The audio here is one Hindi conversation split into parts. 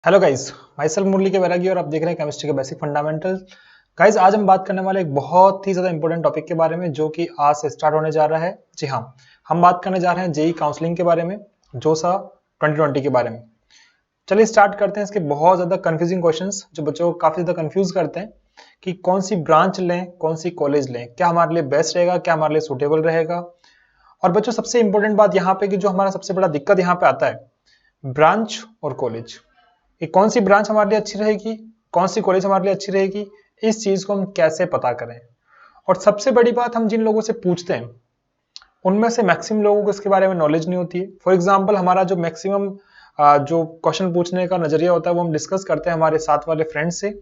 हेलो गाइस, माई सेल्फ मुरली के बैरागी और आप देख रहे हैं केमिस्ट्री के बेसिक फंडामेंटल। गाइस, आज हम बात करने वाले एक बहुत ही ज़्यादा इंपॉर्टेंट टॉपिक के बारे में जो कि आज से स्टार्ट होने जा रहा है। जी हाँ, हम बात करने जा रहे हैं जेई काउंसलिंग के बारे में, जोसा 2020 के बारे में। चलिए स्टार्ट करते हैं इसके बहुत ज़्यादा कन्फ्यूजिंग क्वेश्चंस जो बच्चों को काफ़ी ज़्यादा कन्फ्यूज करते हैं कि कौन सी ब्रांच लें, कौन सी कॉलेज लें, क्या हमारे लिए बेस्ट रहेगा, क्या हमारे लिए सूटेबल रहेगा। और बच्चों सबसे इंपॉर्टेंट बात यहाँ पे कि जो हमारा सबसे बड़ा दिक्कत यहाँ पे आता है, ब्रांच और कॉलेज। कि कौन सी ब्रांच हमारे लिए अच्छी रहेगी, कौन सी कॉलेज हमारे लिए अच्छी रहेगी, इस चीज को हम कैसे पता करें। और सबसे बड़ी बात, हम जिन लोगों से पूछते हैं उनमें से मैक्सिमम लोगों को इसके बारे में नॉलेज नहीं होती है। फॉर एग्जाम्पल, हमारा जो मैक्सिमम जो क्वेश्चन पूछने का नजरिया होता है वो हम डिस्कस करते हैं हमारे साथ वाले फ्रेंड्स से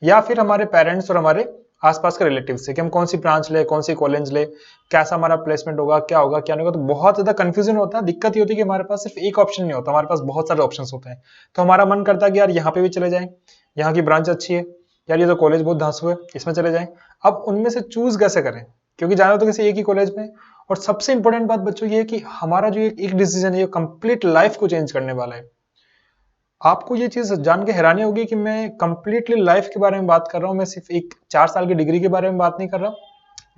या फिर हमारे पेरेंट्स और हमारे आसपास के रिलेटिव से कि हम कौन सी ब्रांच ले, कौन सी कॉलेज ले, कैसा हमारा प्लेसमेंट होगा, क्या होगा क्या नहीं होगा। तो बहुत ज्यादा कंफ्यूजन होता है। दिक्कत ये होती है कि हमारे पास सिर्फ एक ऑप्शन नहीं होता, हमारे पास बहुत सारे ऑप्शन होते हैं। तो हमारा मन करता है कि यार यहाँ पे भी चले जाएं, यहाँ की ब्रांच अच्छी है, यार ये तो कॉलेज बहुत धांसू है, इसमें चले जाएं। अब उनमें से चूज कैसे करें, क्योंकि जाना तो किसी एक ही कॉलेज में। और सबसे इंपॉर्टेंट बात बच्चों ये है कि हमारा जो एक डिसीजन है ये कंप्लीट लाइफ को चेंज करने वाला है। आपको ये चीज जान के हैरानी होगी कि मैं कंप्लीटली लाइफ के बारे में बात कर रहा हूँ। मैं सिर्फ एक 4 साल की डिग्री के बारे में बात नहीं कर रहा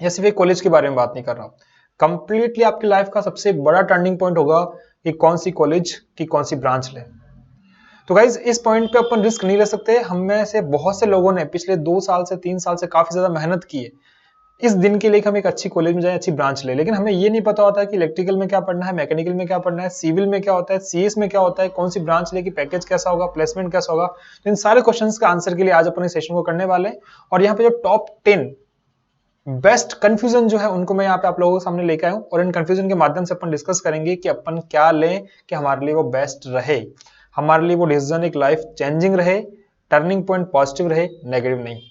या सिर्फ एक कॉलेज के बारे में बात नहीं कर रहा हूँ। कंप्लीटली आपकी लाइफ का सबसे बड़ा टर्निंग पॉइंट होगा कि कौन सी कॉलेज की कौन सी ब्रांच ले। तो गाइज, इस पॉइंट पे अपन रिस्क नहीं ले सकते। हम में से बहुत से लोगों ने पिछले 2 साल से 3 साल से काफी ज्यादा मेहनत की है इस दिन के लिए कि हम एक अच्छी कॉलेज में जाए, अच्छी ब्रांच ले। लेकिन हमें ये नहीं पता होता कि इलेक्ट्रिकल में क्या पढ़ना है, मैकेनिकल में क्या पढ़ना है, सिविल में क्या होता है, सीएस में क्या होता है, कौन सी ब्रांच लेगी, पैकेज कैसा होगा, प्लेसमेंट कैसा होगा। तो इन सारे क्वेश्चंस का आंसर के लिए आज अपन इस सेशन को करने वाले हैं। और यहाँ पे जो टॉप 10 बेस्ट कंफ्यूजन जो है उनको मैं यहाँ पे आप लोगों के सामने लेकर आया हूँ। और इन कंफ्यूजन के माध्यम से अपन डिस्कस करेंगे कि अपन क्या लें कि हमारे लिए वो बेस्ट रहे, हमारे लिए वो डिसीजन एक लाइफ चेंजिंग रहे, टर्निंग पॉइंट पॉजिटिव रहे, नेगेटिव नहीं।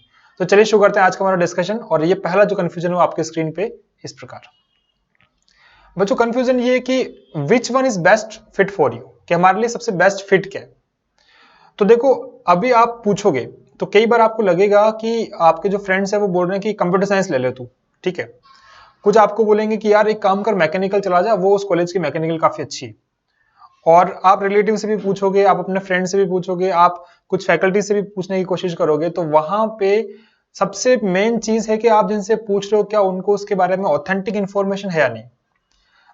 तो चलिए शुरू करते हैं आज का हमारा डिस्कशन। और ये पहला जो कंफ्यूजन है वो आपके स्क्रीन पे इस प्रकार। बच्चों, कंफ्यूजन ये है कि विच one is best fit for you, कि हमारे लिए सबसे बेस्ट फिट क्या है। तो देखो, अभी आप पूछोगे तो कई बार आपको लगेगा कि आपके जो फ्रेंड्स है वो बोल रहे हैं कि कंप्यूटर साइंस ले ले तू, ठीक है। कुछ आपको बोलेंगे कि यार एक काम कर, मैकेनिकल चला जा, वो उस कॉलेज की मैकेनिकल काफी अच्छी है। और आप रिलेटिव से भी पूछोगे, आप अपने फ्रेंड से भी पूछोगे, आप कुछ फैकल्टी से भी पूछने की कोशिश करोगे, तो वहां पे सबसे मेन चीज है कि आप जिनसे पूछ रहे हो क्या उनको उसके बारे में ऑथेंटिक इन्फॉर्मेशन है या नहीं।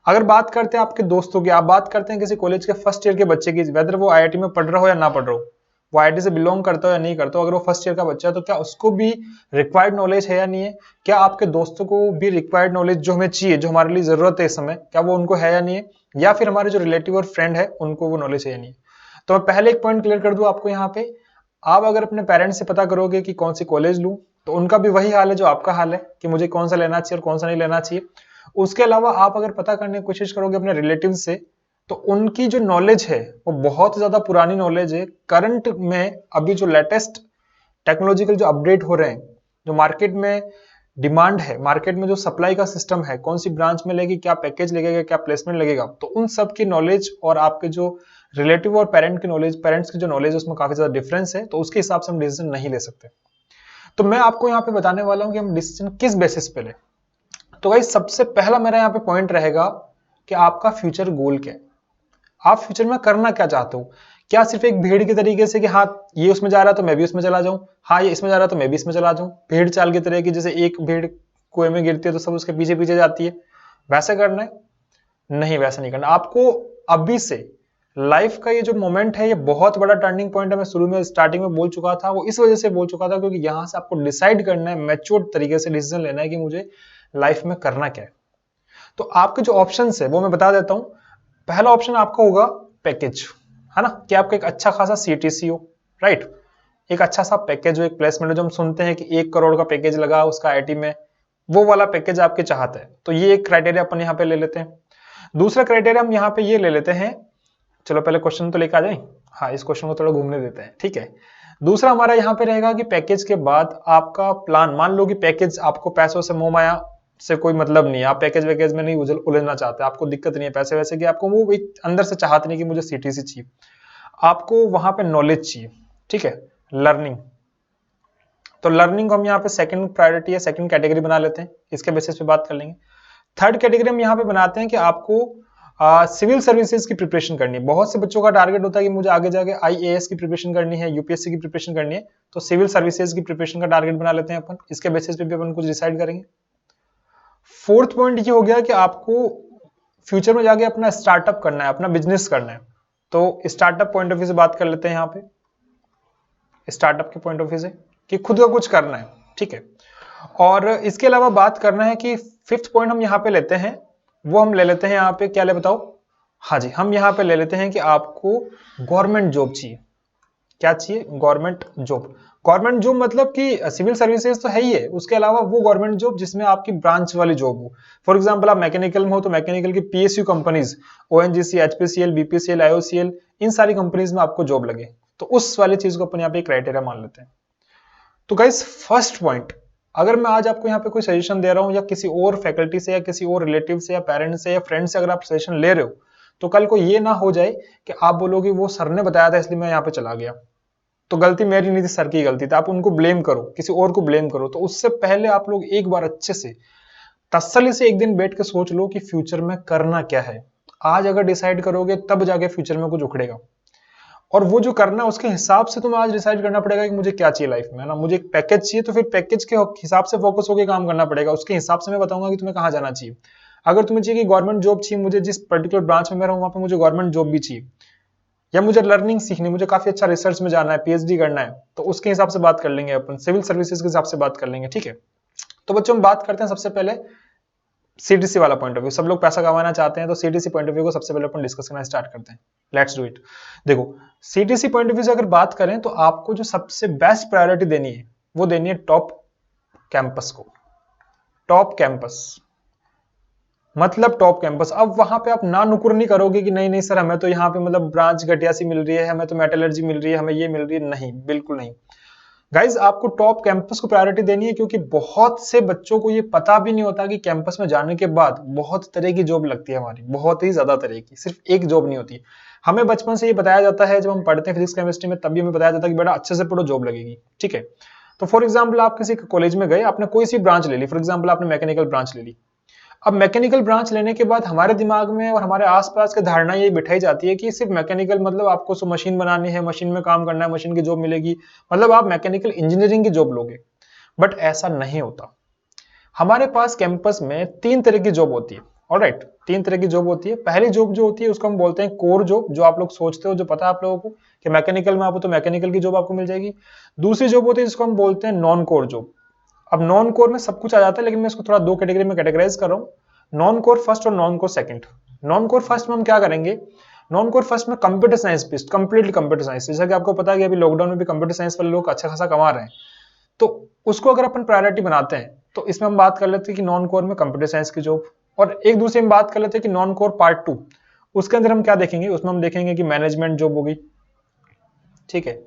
अगर बात करते हैं आपके दोस्तों की, आप बात करते हैं किसी कॉलेज के फर्स्ट ईयर के बच्चे की, वेदर वो आईआईटी में पढ़ रहा हो या ना पढ़ रहा हो, वो आईआईटी से बिलोंग करता हो या नहीं करता हो, अगर वो फर्स्ट ईयर का बच्चा है तो क्या उसको भी रिक्वायर्ड नॉलेज है या नहीं है। क्या आपके दोस्तों को भी रिक्वायर्ड नॉलेज जो हमें चाहिए, जो हमारे लिए जरूरत है इस समय, क्या वो उनको है या नहीं है। या फिर हमारे जो रिलेटिव और फ्रेंड है उनको वो नॉलेज है या नहीं। तो मैं पहले एक पॉइंट क्लियर कर दूं आपको यहाँ पे। आप अगर अपने पेरेंट्स से पता करोगे कि कौन सी कॉलेज लूं, तो उनका भी वही हाल है जो आपका हाल है कि मुझे कौन सा लेना चाहिए और कौन सा नहीं लेना चाहिए। उसके अलावा आप अगर पता करने की कोशिश करोगे अपने रिलेटिव से, तो उनकी जो नॉलेज है वो बहुत ज्यादा पुरानी नॉलेज है। करंट में अभी जो लेटेस्ट टेक्नोलॉजिकल जो अपडेट हो रहे हैं, जो मार्केट में डिमांड है, मार्केट में जो सप्लाई का सिस्टम है, कौन सी ब्रांच में लेगी, क्या पैकेज लगेगा, क्या प्लेसमेंट लगेगा, तो उन सब की नॉलेज और आपके जो रिलेटिव और पेरेंट की नॉलेज, पेरेंट्स की जो नॉलेज है उसमें काफी ज्यादा डिफरेंस है। तो उसके हिसाब से हम डिसीजन नहीं ले सकते। तो मैं आपको यहाँ पे बताने वाला हूँ कि हम डिसीजन किस बेसिस पे लें। तो भाई, सबसे पहला मेरा यहाँ पे पॉइंट रहेगा कि आपका फ्यूचर गोल क्या है, आप फ्यूचर में करना क्या चाहते हो। क्या सिर्फ एक भीड़ के तरीके से कि हाँ ये उसमें जा रहा है तो मैं भी उसमें चला जाऊं, हाँ ये इसमें जा रहा है तो मैं भी इसमें चला जाऊं, भीड़ चाल की तरह की, जैसे एक भीड़ कुएं में गिरती है तो सब उसके पीछे पीछे जाती है, वैसे करना है। नहीं, वैसा नहीं करना आपको। अभी से लाइफ का ये जो मोमेंट है ये बहुत बड़ा टर्निंग पॉइंट है। मैं शुरू में स्टार्टिंग में बोल चुका था, वो इस वजह से बोल चुका था क्योंकि यहां से आपको डिसाइड करना है, मैच्योर तरीके से डिसीजन लेना है कि मुझे लाइफ में करना क्या है। तो आपके जो ऑप्शन है वो मैं बता देता हूं। पहला ऑप्शन आपका होगा पैकेज, है ना, कि आपका एक अच्छा खासा सीटीसी हो, राइट। एक अच्छा सा पैकेज हो, एक प्लेसमेंट हो, जो हम सुनते हैं कि 1 करोड़ का पैकेज लगा उसका आईटी में, वो वाला पैकेज आपके चाहते हैं। तो ये एक क्राइटेरिया अपन यहाँ पे ले लेते हैं। दूसरा क्राइटेरिया हम यहाँ पे ये ले लेते हैं, चलो पहले क्वेश्चन तो लेके आ जाए, हाँ इस क्वेश्चन को थोड़ा घूमने देते हैं, ठीक है। दूसरा हमारा यहाँ पे रहेगा कि पैकेज के बाद आपका प्लान, मान लो कि पैकेज आपको पैसों से मोह माया से कोई मतलब नहीं है, आप पैकेज वैकेज में नहीं उलझना चाहते, आपको दिक्कत नहीं है पैसे वैसे की, आपको वो एक अंदर से चाहते नहीं कि मुझे सीटीसी चाहिए, आपको वहां पे नॉलेज चाहिए, ठीक है, लर्निंग। तो लर्निंग को हम यहाँ पे सेकंड प्रायोरिटी है, सेकंड कैटेगरी बना लेते हैं, इसके बेसिस पे बात कर लेंगे। थर्ड कैटेगरी हम यहाँ पे बनाते हैं कि आपको सिविल सर्विसेज की प्रिपरेशन करनी है। बहुत से बच्चों का टारगेट होता है कि मुझे आगे जाके आईएएस की प्रिपरेशन करनी है, यूपीएससी की प्रिपरेशन करनी है, तो सिविल सर्विसेज की प्रिपरेशन का टारगेट बना लेते हैं अपन, इसके बेसिस पे भी अपन कुछ डिसाइड करेंगे। फोर्थ पॉइंट ये हो गया कि आपको फ्यूचर में जाके अपना स्टार्टअप करना है, अपना बिजनेस करना है, तो स्टार्टअप पॉइंट ऑफ व्यू से बात कर लेते हैं यहाँ पे, स्टार्टअप के पॉइंट ऑफ व्यू से कि खुद का कुछ करना है, ठीक है। और इसके अलावा बात करना है कि फिफ्थ पॉइंट हम यहाँ पे लेते हैं, वो हम ले लेते हैं यहाँ पे, क्या ले बताओ? हाँ जी, हम यहाँ पे ले लेते हैं कि आपको गवर्नमेंट जॉब चाहिए। क्या चाहिए? Government job. गवर्नमेंट जॉब मतलब कि सिविल सर्विसेज तो है ही है, उसके अलावा वो गवर्नमेंट जॉब जिसमें आपकी ब्रांच वाली जॉब हो। फॉर एग्जांपल आप मैकेनिकल में हो तो मैकेनिकल की PSU companies, ONGC, HPCL, BPCL, IOCL, इन सारी कंपनीज में आपको जॉब लगे, तो उस वाली चीज को अपन यहाँ पे क्राइटेरिया मान लेते हैं। तो गाइस फर्स्ट पॉइंट, अगर मैं आज आपको यहाँ पे कोई सजेशन दे रहा हूँ या किसी और फैकल्टी से या किसी और रिलेटिव से या पेरेंट्स से या फ्रेंड से अगर आप सजेशन ले रहे हो, तो कल को ये ना हो जाए कि आप बोलोगे वो सर ने बताया था इसलिए मैं यहाँ पे चला गया, तो गलती मेरी नहीं थी, सर की गलती थी, आप उनको ब्लेम करो, किसी और को ब्लेम करो। तो उससे पहले आप लोग एक बार अच्छे से तसल्ली से एक दिन बैठ के सोच लो कि फ्यूचर में करना क्या है। आज अगर डिसाइड करोगे तब जाके फ्यूचर में कुछ उखड़ेगा, और वो जो करना है उसके हिसाब से तुम्हें आज डिसाइड करना पड़ेगा कि मुझे क्या चाहिए लाइफ में, है ना। मुझे एक पैकेज चाहिए तो फिर पैकेज के हिसाब से फोकस होकर काम करना पड़ेगा, उसके हिसाब से मैं बताऊंगा कि तुम्हें कहाँ जाना चाहिए। अगर तुम्हें चाहिए कि गवर्नमेंट जॉब चाहिए, मुझे जिस पर्टिकुलर ब्रांच में मैं रहूं वहां पे मुझे गवर्नमेंट जॉब भी चाहिए, या मुझे लर्निंग सीखनी, मुझे काफी अच्छा रिसर्च में जाना है, पीएचडी करना है, तो उसके हिसाब से बात कर लेंगे अपन, सिविल सर्विसेज के हिसाब से बात कर लेंगे, ठीक है। तो बच्चों हम बात करते हैं सबसे पहले सीटीसी वाला पॉइंट ऑफ व्यू। सब लोग पैसा कमाना चाहते हैं, तो सीटीसी पॉइंट ऑफ व्यू को सबसे पहले अपन डिस्कस करना स्टार्ट करते हैं। Let's do it. देखो सीटीसी पॉइंट ऑफ व्यू से अगर बात करें तो आपको जो सबसे बेस्ट प्रायोरिटी देनी है वो देनी है टॉप कैंपस को। टॉप कैंपस मतलब टॉप कैंपस। अब वहां पे आप ना नुकुर नहीं करोगे कि नहीं नहीं सर हमें तो यहाँ पे मतलब ब्रांच घटिया सी मिल रही है, हमें तो मेटलर्जी मिल रही है, हमें ये मिल रही है, नहीं, बिल्कुल नहीं। गाइज आपको टॉप कैंपस को प्रायोरिटी देनी है, क्योंकि बहुत से बच्चों को ये पता भी नहीं होता कि कैंपस में जाने के बाद बहुत तरह की जॉब लगती है हमारी, बहुत ही ज्यादा तरह की, सिर्फ एक जॉब नहीं होती। हमें बचपन से ये बताया जाता है, जब हम पढ़ते हैं फिजिक्स केमिस्ट्री में, तभी हमें बताया जाता है कि बेटा अच्छे से पढ़ो जॉब लगेगी, ठीक है। तो फॉर एग्जाम्पल आप किसी कॉलेज में गए, आपने कोई सी ब्रांच ले ली, फॉर एग्जाम्पल आपने मैकेनिकल ब्रांच ले ली। अब मैकेनिकल ब्रांच लेने के बाद हमारे दिमाग में और हमारे आसपास की धारणा ये बिठाई जाती है कि सिर्फ मैकेनिकल मतलब आपको सो मशीन बनानी है, मशीन में काम करना है, मशीन की जॉब मिलेगी, मतलब आप मैकेनिकल इंजीनियरिंग की जॉब लोगे। बट ऐसा नहीं होता। हमारे पास कैंपस में 3 तरह की जॉब होती है। ऑलराइट, 3 तरह की जॉब होती है। पहली जॉब जो होती है उसको हम बोलते हैं कोर जॉब, जो आप लोग सोचते हो, जो पता है आप लोगों को कि मैकेनिकल में आपको तो मैकेनिकल की जॉब आपको मिल जाएगी। दूसरी जॉब होती है जिसको हम बोलते हैं नॉन कोर जॉब। अब नॉन कोर में सब कुछ आ जाता है, लेकिन मैं इसको थोड़ा 2 कैटेगरी में कैटेगराइज कर रहा हूँ, नॉन कोर फर्स्ट और non core second. Non core first में हम क्या करेंगे, नॉन कोर फर्स्ट में computer science based, completely computer science. जैसा कि आपको पता है कि अभी लॉकडाउन में भी कंप्यूटर साइंस वाले लोग अच्छा खासा कमा रहे हैं, तो उसको अगर अपन प्रायोरिटी बनाते हैं तो इसमें हम बात कर लेते हैं कि नॉन कोर में कंप्यूटर साइंस की जॉब। और एक दूसरे में बात कर लेते हैं कि नॉन कोर पार्ट 2, उसके अंदर हम क्या देखेंगे, उसमें हम देखेंगे कि मैनेजमेंट जॉब होगी, ठीक है,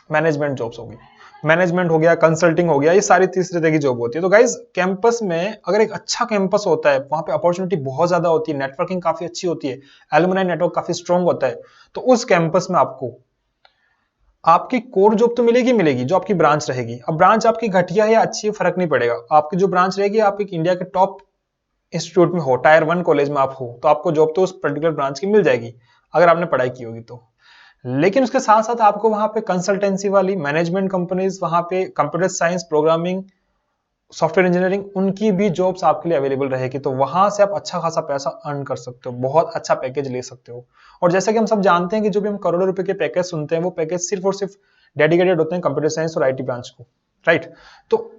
मैनेजमेंट जॉब्स होगी, मैनेजमेंट हो गया, कंसल्टिंग हो गया, ये सारी तीसरे तरह की जॉब होती है। तो गाइज कैंपस में अगर एक अच्छा कैंपस होता है, वहां पे अपॉर्चुनिटी बहुत ज्यादा होती है, नेटवर्किंग काफी अच्छी होती है, एलुमनाई नेटवर्क काफी स्ट्रांग होता है, तो उस कैंपस में आपको आपकी कोर जॉब तो मिलेगी मिलेगी, जो आपकी ब्रांच रहेगी। अब ब्रांच आपकी घटिया या अच्छी है फर्क नहीं पड़ेगा, आपकी जो ब्रांच रहेगी, आप एक इंडिया के टॉप इंस्टीट्यूट में हो, टायर 1 कॉलेज में आप हो, तो आपको जॉब तो उस पर्टिकुलर ब्रांच की मिल जाएगी अगर आपने पढ़ाई की होगी तो। लेकिन उसके साथ साथ आपको वहां पे कंसल्टेंसी वाली मैनेजमेंट कंपनीज, वहां पे computer science, programming, software engineering, उनकी भी जॉब्स आपके लिए अवेलेबल रहेगी। तो वहां से आप अच्छा खासा पैसा अर्न कर सकते हो, बहुत अच्छा पैकेज ले सकते हो। और जैसा कि हम सब जानते हैं कि जो भी हम करोड़ों रुपए के पैकेज सुनते हैं, वो पैकेज सिर्फ और सिर्फ डेडिकेटेड होते हैं कंप्यूटर साइंस और आईटी ब्रांच को, राइट। तो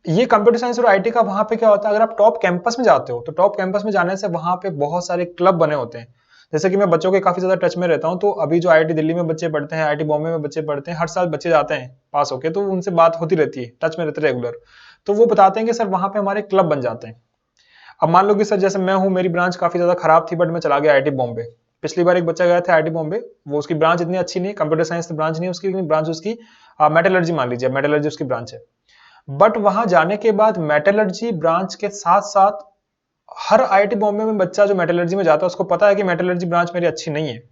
ये कंप्यूटर साइंस और आईटी का वहां पे क्या होता है, अगर आप टॉप कैंपस में जाते हो तो टॉप कैंपस में जाने से वहां पे बहुत सारे क्लब बने होते हैं। जैसे कि मैं बच्चों के काफी ज्यादा टच में रहता हूं, तो अभी जो आईआईटी दिल्ली में बच्चे पढ़ते हैं, आईआईटी बॉम्बे में बच्चे पढ़ते हैं, हर साल बच्चे जाते हैं पास होके, तो उनसे बात होती रहती है, टच में रहते रेगुलर। तो वो बताते हैं कि सर वहां पे हमारे क्लब बन जाते हैं। अब मान लो कि सर जैसे मैं हूं, मेरी ब्रांच काफी ज्यादा खराब थी, बट मैं चला गया आईआईटी बॉम्बे। पिछली बार एक बच्चा गया था आईआईटी बॉम्बे, वो उसकी ब्रांच इतनी अच्छी नहीं, कंप्यूटर साइंस ब्रांच नहीं उसकी, लेकिन ब्रांच उसकी मेटलर्जी मान लीजिए, मेटलर्जी उसकी ब्रांच है। बट वहां जाने के बाद मेटलर्जी ब्रांच के साथ साथ हर आईआईटी बॉम्बे में बच्चा जो मेटलर्जी में जाता है उसको पता है कि मेटलर्जी ब्रांच मेरी अच्छी नहीं है।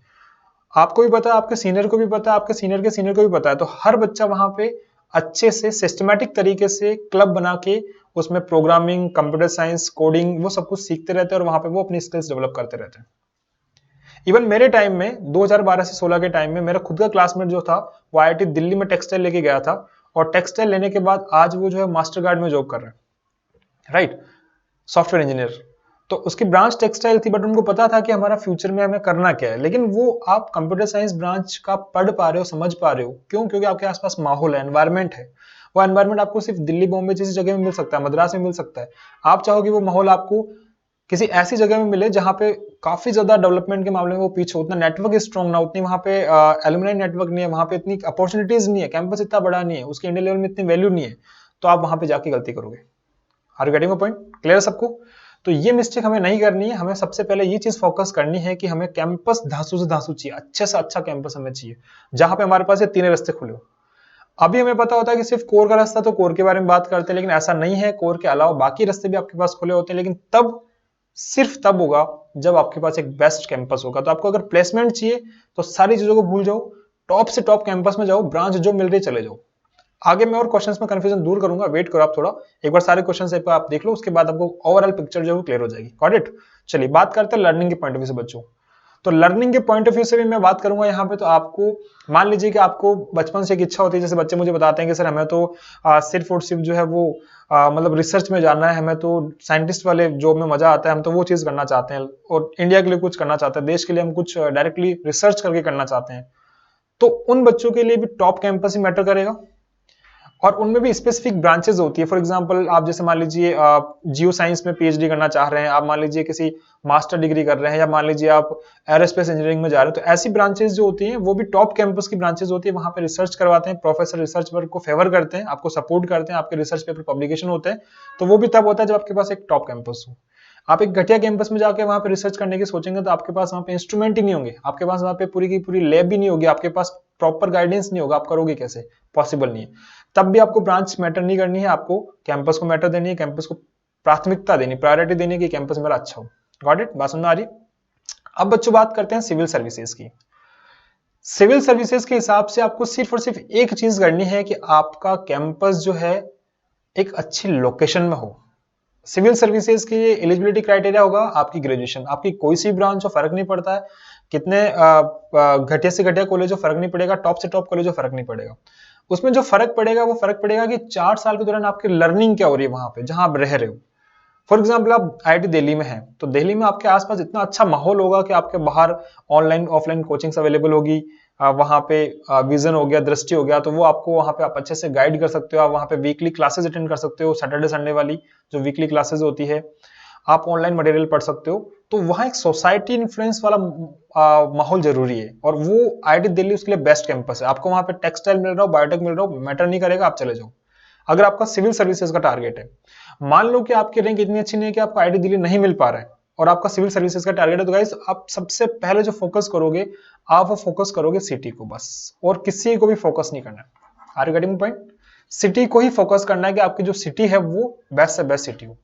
आपको भी पता है, आपके सीनियर को भी पता है, आपके सीनियर के सीनियर को भी पता है। तो हर बच्चा वहां पे अच्छे से सिस्टमैटिक तरीके से क्लब बना के उसमें प्रोग्रामिंग, कंप्यूटर साइंस, कोडिंग वो सब कुछ सीखते रहते हैं और वहां पे वो अपनी स्किल्स डेवलप करते रहते हैं। इवन मेरे टाइम में 2012 से 16 के टाइम में मेरा खुद का क्लासमेट जो था वो आईआईटी दिल्ली में टेक्सटाइल लेके गया था और टेक्सटाइल लेने के बाद आज वो जो है मास्टर गार्ड में जॉब कर रहा है, राइट, सॉफ्टवेयर इंजीनियर। तो उसकी ब्रांच टेक्सटाइल थी बट उनको पता था कि हमारा फ्यूचर में हमें करना क्या है, लेकिन वो आप कंप्यूटर साइंस ब्रांच का पढ़ पा रहे हो, समझ पा रहे हो, क्यों? क्योंकि आपके आसपास माहौल है, एनवायरमेंट है। वो एनवायरमेंट आपको सिर्फ दिल्ली, बॉम्बे जैसी जगह में मिल सकता है, मद्रास में मिल सकता है। आप चाहोगे वो माहौल आपको किसी ऐसी जगह में मिले जहां पे काफी ज्यादा डेवलपमेंट के मामले में वो पीछे, उतना नेटवर्क स्ट्रॉन्ग ना, उतनी वहां पे एलुमनाई नेटवर्क नहीं है, वहां पे इतनी अपॉर्चुनिटीज नहीं है, कैंपस इतना बड़ा नहीं है, उसके इंडिया लेवल में इतनी वैल्यू नहीं है, तो आप वहां पे जाके गलती करोगे। Are you getting my point? Clear सबको? तो ये मिस्टेक हमें नहीं करनी है। हमें सबसे पहले ये चीज फोकस करनी है कि हमें कैंपस धांसू से धांसू चाहिए, अच्छे से अच्छा कैंपस हमें चाहिए जहां पे हमारे पास ये तीनों रास्ते खुले हो। अभी हमें पता होता है कि सिर्फ कोर का रास्ता, तो कोर के बारे में बात करते हैं, लेकिन ऐसा नहीं है। कोर के अलावा बाकी रास्ते भी आपके पास खुले होते हैं, लेकिन तब, सिर्फ तब होगा जब आपके पास एक बेस्ट कैंपस होगा। तो आपको अगर प्लेसमेंट चाहिए तो सारी चीजों को भूल जाओ, टॉप से टॉप कैंपस में जाओ, ब्रांच जो मिल रही चले जाओ। आगे मैं और क्वेश्चंस में कंफ्यूजन दूर करूंगा, वेट करो आप थोड़ा, एक बार सारे क्वेश्चंस एक बार आप देख लो, उसके बाद आपको ओवरऑल पिक्चर जो है क्लियर हो जाएगी। Got it? चलिए बात करते हैं लर्निंग के पॉइंट ऑफ व्यू से बच्चों। तो लर्निंग के पॉइंट ऑफ व्यू से भी मैं बात करूंगा यहाँ पे। तो आपको मान लीजिए कि आपको बचपन से एक इच्छा होती है, जैसे बच्चे मुझे बताते हैं कि सर हमें तो सिर्फ और सिर्फ जो है वो मतलब रिसर्च में जाना है, हमें तो साइंटिस्ट वाले जॉब में मजा आता है, हम तो वो चीज करना चाहते हैं और इंडिया के लिए कुछ करना चाहते हैं, देश के लिए हम कुछ डायरेक्टली रिसर्च करके करना चाहते हैं। तो उन बच्चों के लिए भी टॉप कैंपस ही मैटर करेगा और उनमें भी स्पेसिफिक ब्रांचेस होती है। फॉर एग्जांपल आप जैसे मान लीजिए जियो साइंस में पीएचडी करना चाह रहे हैं, आप मान लीजिए किसी मास्टर डिग्री कर रहे हैं, या मान लीजिए आप एरोस्पेस इंजीनियरिंग में जा रहे हैं, तो ऐसी ब्रांचेस जो होती हैं वो भी टॉप कैंपस की ब्रांचेस होती है। वहां पे रिसर्च करवाते हैं, प्रोफेसर रिसर्च वर्क को फेवर करते हैं, आपको सपोर्ट करते हैं, आपके रिसर्च पेपर पब्लिकेशन होते हैं। तो वो भी तब होता है जब आपके पास एक टॉप कैंपस हो। आप एक घटिया कैंपस में जाके वहां पे रिसर्च करने की सोचेंगे तो आपके पास वहां पे इंस्ट्रूमेंट ही नहीं होंगे, आपके पास वहां पे पूरी की पूरी लैब भी नहीं होगी, आपके पास प्रॉपर गाइडेंस नहीं होगा, आप करोगे कैसे? पॉसिबल नहीं है। तब भी आपको ब्रांच मैटर नहीं करनी है, आपको कैंपस को मैटर देनी है, कैंपस को प्राथमिकता देनी, प्रायोरिटी देनी है कि कैंपस मेरा अच्छा हो। Got it? बात समझ में आ रही? अब बच्चों बात करते हैं सिविल सर्विसेज की। सिविल सर्विसेज के हिसाब से आपको सिर्फ और सिर्फ एक चीज करनी है कि आपका कैंपस जो है एक अच्छी लोकेशन में हो। सिविल सर्विसेज के लिए एलिजिबिलिटी क्राइटेरिया होगा आपकी ग्रेजुएशन, आपकी कोई सी ब्रांच हो फर्क नहीं पड़ता है, कितने घटिया से घटिया कॉलेज हो फर्क नहीं पड़ेगा, टॉप से टॉप कॉलेज हो फर्क नहीं पड़ेगा। उसमें जो फर्क पड़ेगा वो फर्क पड़ेगा कि 4 साल के दौरान आपकी लर्निंग क्या हो रही है वहां पे जहां आप रह रहे हो। फॉर एग्जाम्पल आप आईआईटी दिल्ली में हैं, तो दिल्ली में आपके आसपास इतना अच्छा माहौल होगा कि आपके बाहर ऑनलाइन ऑफलाइन कोचिंग्स अवेलेबल होगी, वहां पे विजन हो गया, दृष्टि हो गया, तो वो आपको वहां पे आप अच्छे से गाइड कर सकते हो। आप वहां पे वीकली क्लासेस अटेंड कर सकते हो, सैटरडे संडे वाली जो वीकली क्लासेस होती है, आप ऑनलाइन मटेरियल पढ़ सकते हो। तो वहां एक सोसाइटी इन्फ्लुएंस वाला माहौल जरूरी है और वो आईआईटी दिल्ली उसके लिए बेस्ट कैंपस है। आपको वहां पे टेक्सटाइल मिल रहा हो, बायोटेक मिल रहा हो, मैटर नहीं करेगा, आप चले जाओ। अगर आपका सिविल सर्विसेज का टारगेट है, मान लो कि आपकी रैंक इतनी अच्छी नहीं है कि आपको आईआईटी दिल्ली नहीं मिल पा रहा है और आपका सिविल सर्विसेज का टारगेट है, तो गाइस आप सबसे पहले जो फोकस करोगे, आप वो फोकस करोगे सिटी को बस, और किसी को भी फोकस नहीं करना है। Are you getting point? City को ही फोकस करना है कि आपकी जो सिटी है वो बेस्ट से बेस्ट सिटी हो।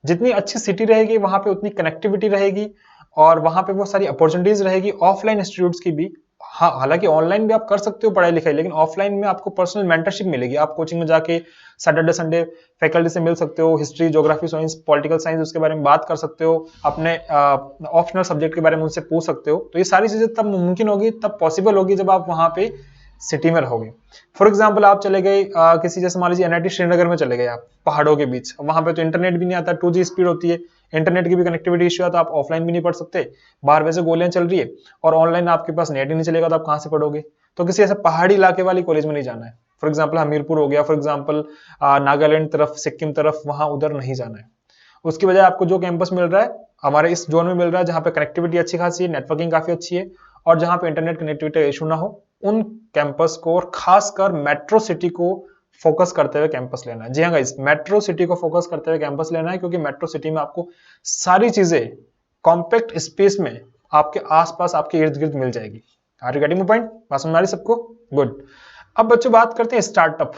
जितनी अच्छी सिटी रहेगी वहां पे उतनी कनेक्टिविटी रहेगी और वहां पे वो सारी अपॉर्चुनिटीज रहेगी ऑफलाइन इंस्टीट्यूट्स की भी। हाँ, हालांकि ऑनलाइन भी आप कर सकते हो पढ़ाई लिखाई, लेकिन ऑफलाइन में आपको पर्सनल मेंटरशिप मिलेगी। आप कोचिंग में जाके सैटरडे संडे फैकल्टी से मिल सकते हो, history, geography, science, political science उसके बारे में बात कर सकते हो, अपने ऑप्शनल सब्जेक्ट के बारे में उनसे पूछ सकते हो। तो ये सारी चीजें तब मुमकिन होगी, तब पॉसिबल होगी जब आप वहां पे सिटी में रहोगे। फॉर एग्जाम्पल आप चले गए किसी, जैसे मान लीजिए एनआईटी श्रीनगर में चले गए आप, पहाड़ों के बीच, वहां पे तो इंटरनेट भी नहीं आता, 2G स्पीड होती है, इंटरनेट की भी कनेक्टिविटी इश्यू है, तो आप ऑफलाइन भी नहीं पढ़ सकते, बाहर वैसे गोलियां चल रही है और ऑनलाइन आपके पास नेट ही नहीं चलेगा, तो आप कहां से पढ़ोगे? तो किसी ऐसे पहाड़ी इलाके वाली कॉलेज में नहीं जाना है। फॉर एग्जाम्पल हमीरपुर हो गया, फॉर एग्जाम्पल नागालैंड तरफ, सिक्किम तरफ, वहां उधर नहीं जाना है। उसकी वजह आपको जो कैंपस मिल रहा है हमारे इस जोन में मिल रहा है, जहां पे कनेक्टिविटी अच्छी खासी है, नेटवर्किंग काफी अच्छी है और जहां पे इंटरनेट कनेक्टिविटी इशू ना हो, उन कैंपस को और खासकर मेट्रो सिटी को फोकस करते हुए कैंपस लेना है। जी हाँ गाइस, मेट्रो सिटी को फोकस करते हुए कैंपस लेना है, क्योंकि मेट्रो सिटी में आपको सारी चीजें कॉम्पैक्ट स्पेस में आपके आसपास, आपके इर्द गिर्द मिल जाएगी। Are you getting my point? बात समझ आ रही सबको? गुड। अब बच्चों बात करते हैं स्टार्टअप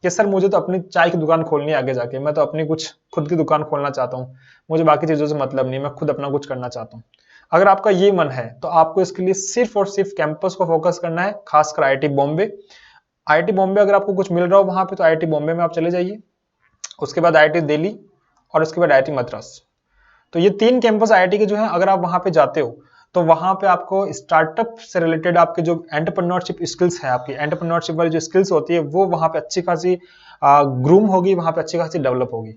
कि सर मुझे तो अपनी चाय की दुकान खोलनी है आगे जाके, मैं तो अपनी कुछ खुद की दुकान खोलना चाहता हूँ, मुझे बाकी चीजों से मतलब नहीं, मैं खुद अपना कुछ करना चाहता हूँ। अगर आपका ये मन है तो आपको इसके लिए सिर्फ और सिर्फ कैंपस को फोकस करना है, खासकर आईआईटी बॉम्बे। आईआईटी बॉम्बे अगर आपको कुछ मिल रहा हो वहां पे तो आईआईटी बॉम्बे में आप चले जाइए, उसके बाद आईआईटी दिल्ली और उसके बाद आईआईटी मद्रास। तो ये 3 कैंपस आईआईटी के जो है, अगर आप वहां पे जाते हो तो वहां पे आपको स्टार्टअप से रिलेटेड आपके जो एंटरप्रेन्योरशिप स्किल्स है, आपकी एंटरप्रेन्योरशिप वाली जो स्किल्स होती है वो वहां पे अच्छी खासी ग्रूम होगी, वहां पे अच्छी खासी डेवलप होगी।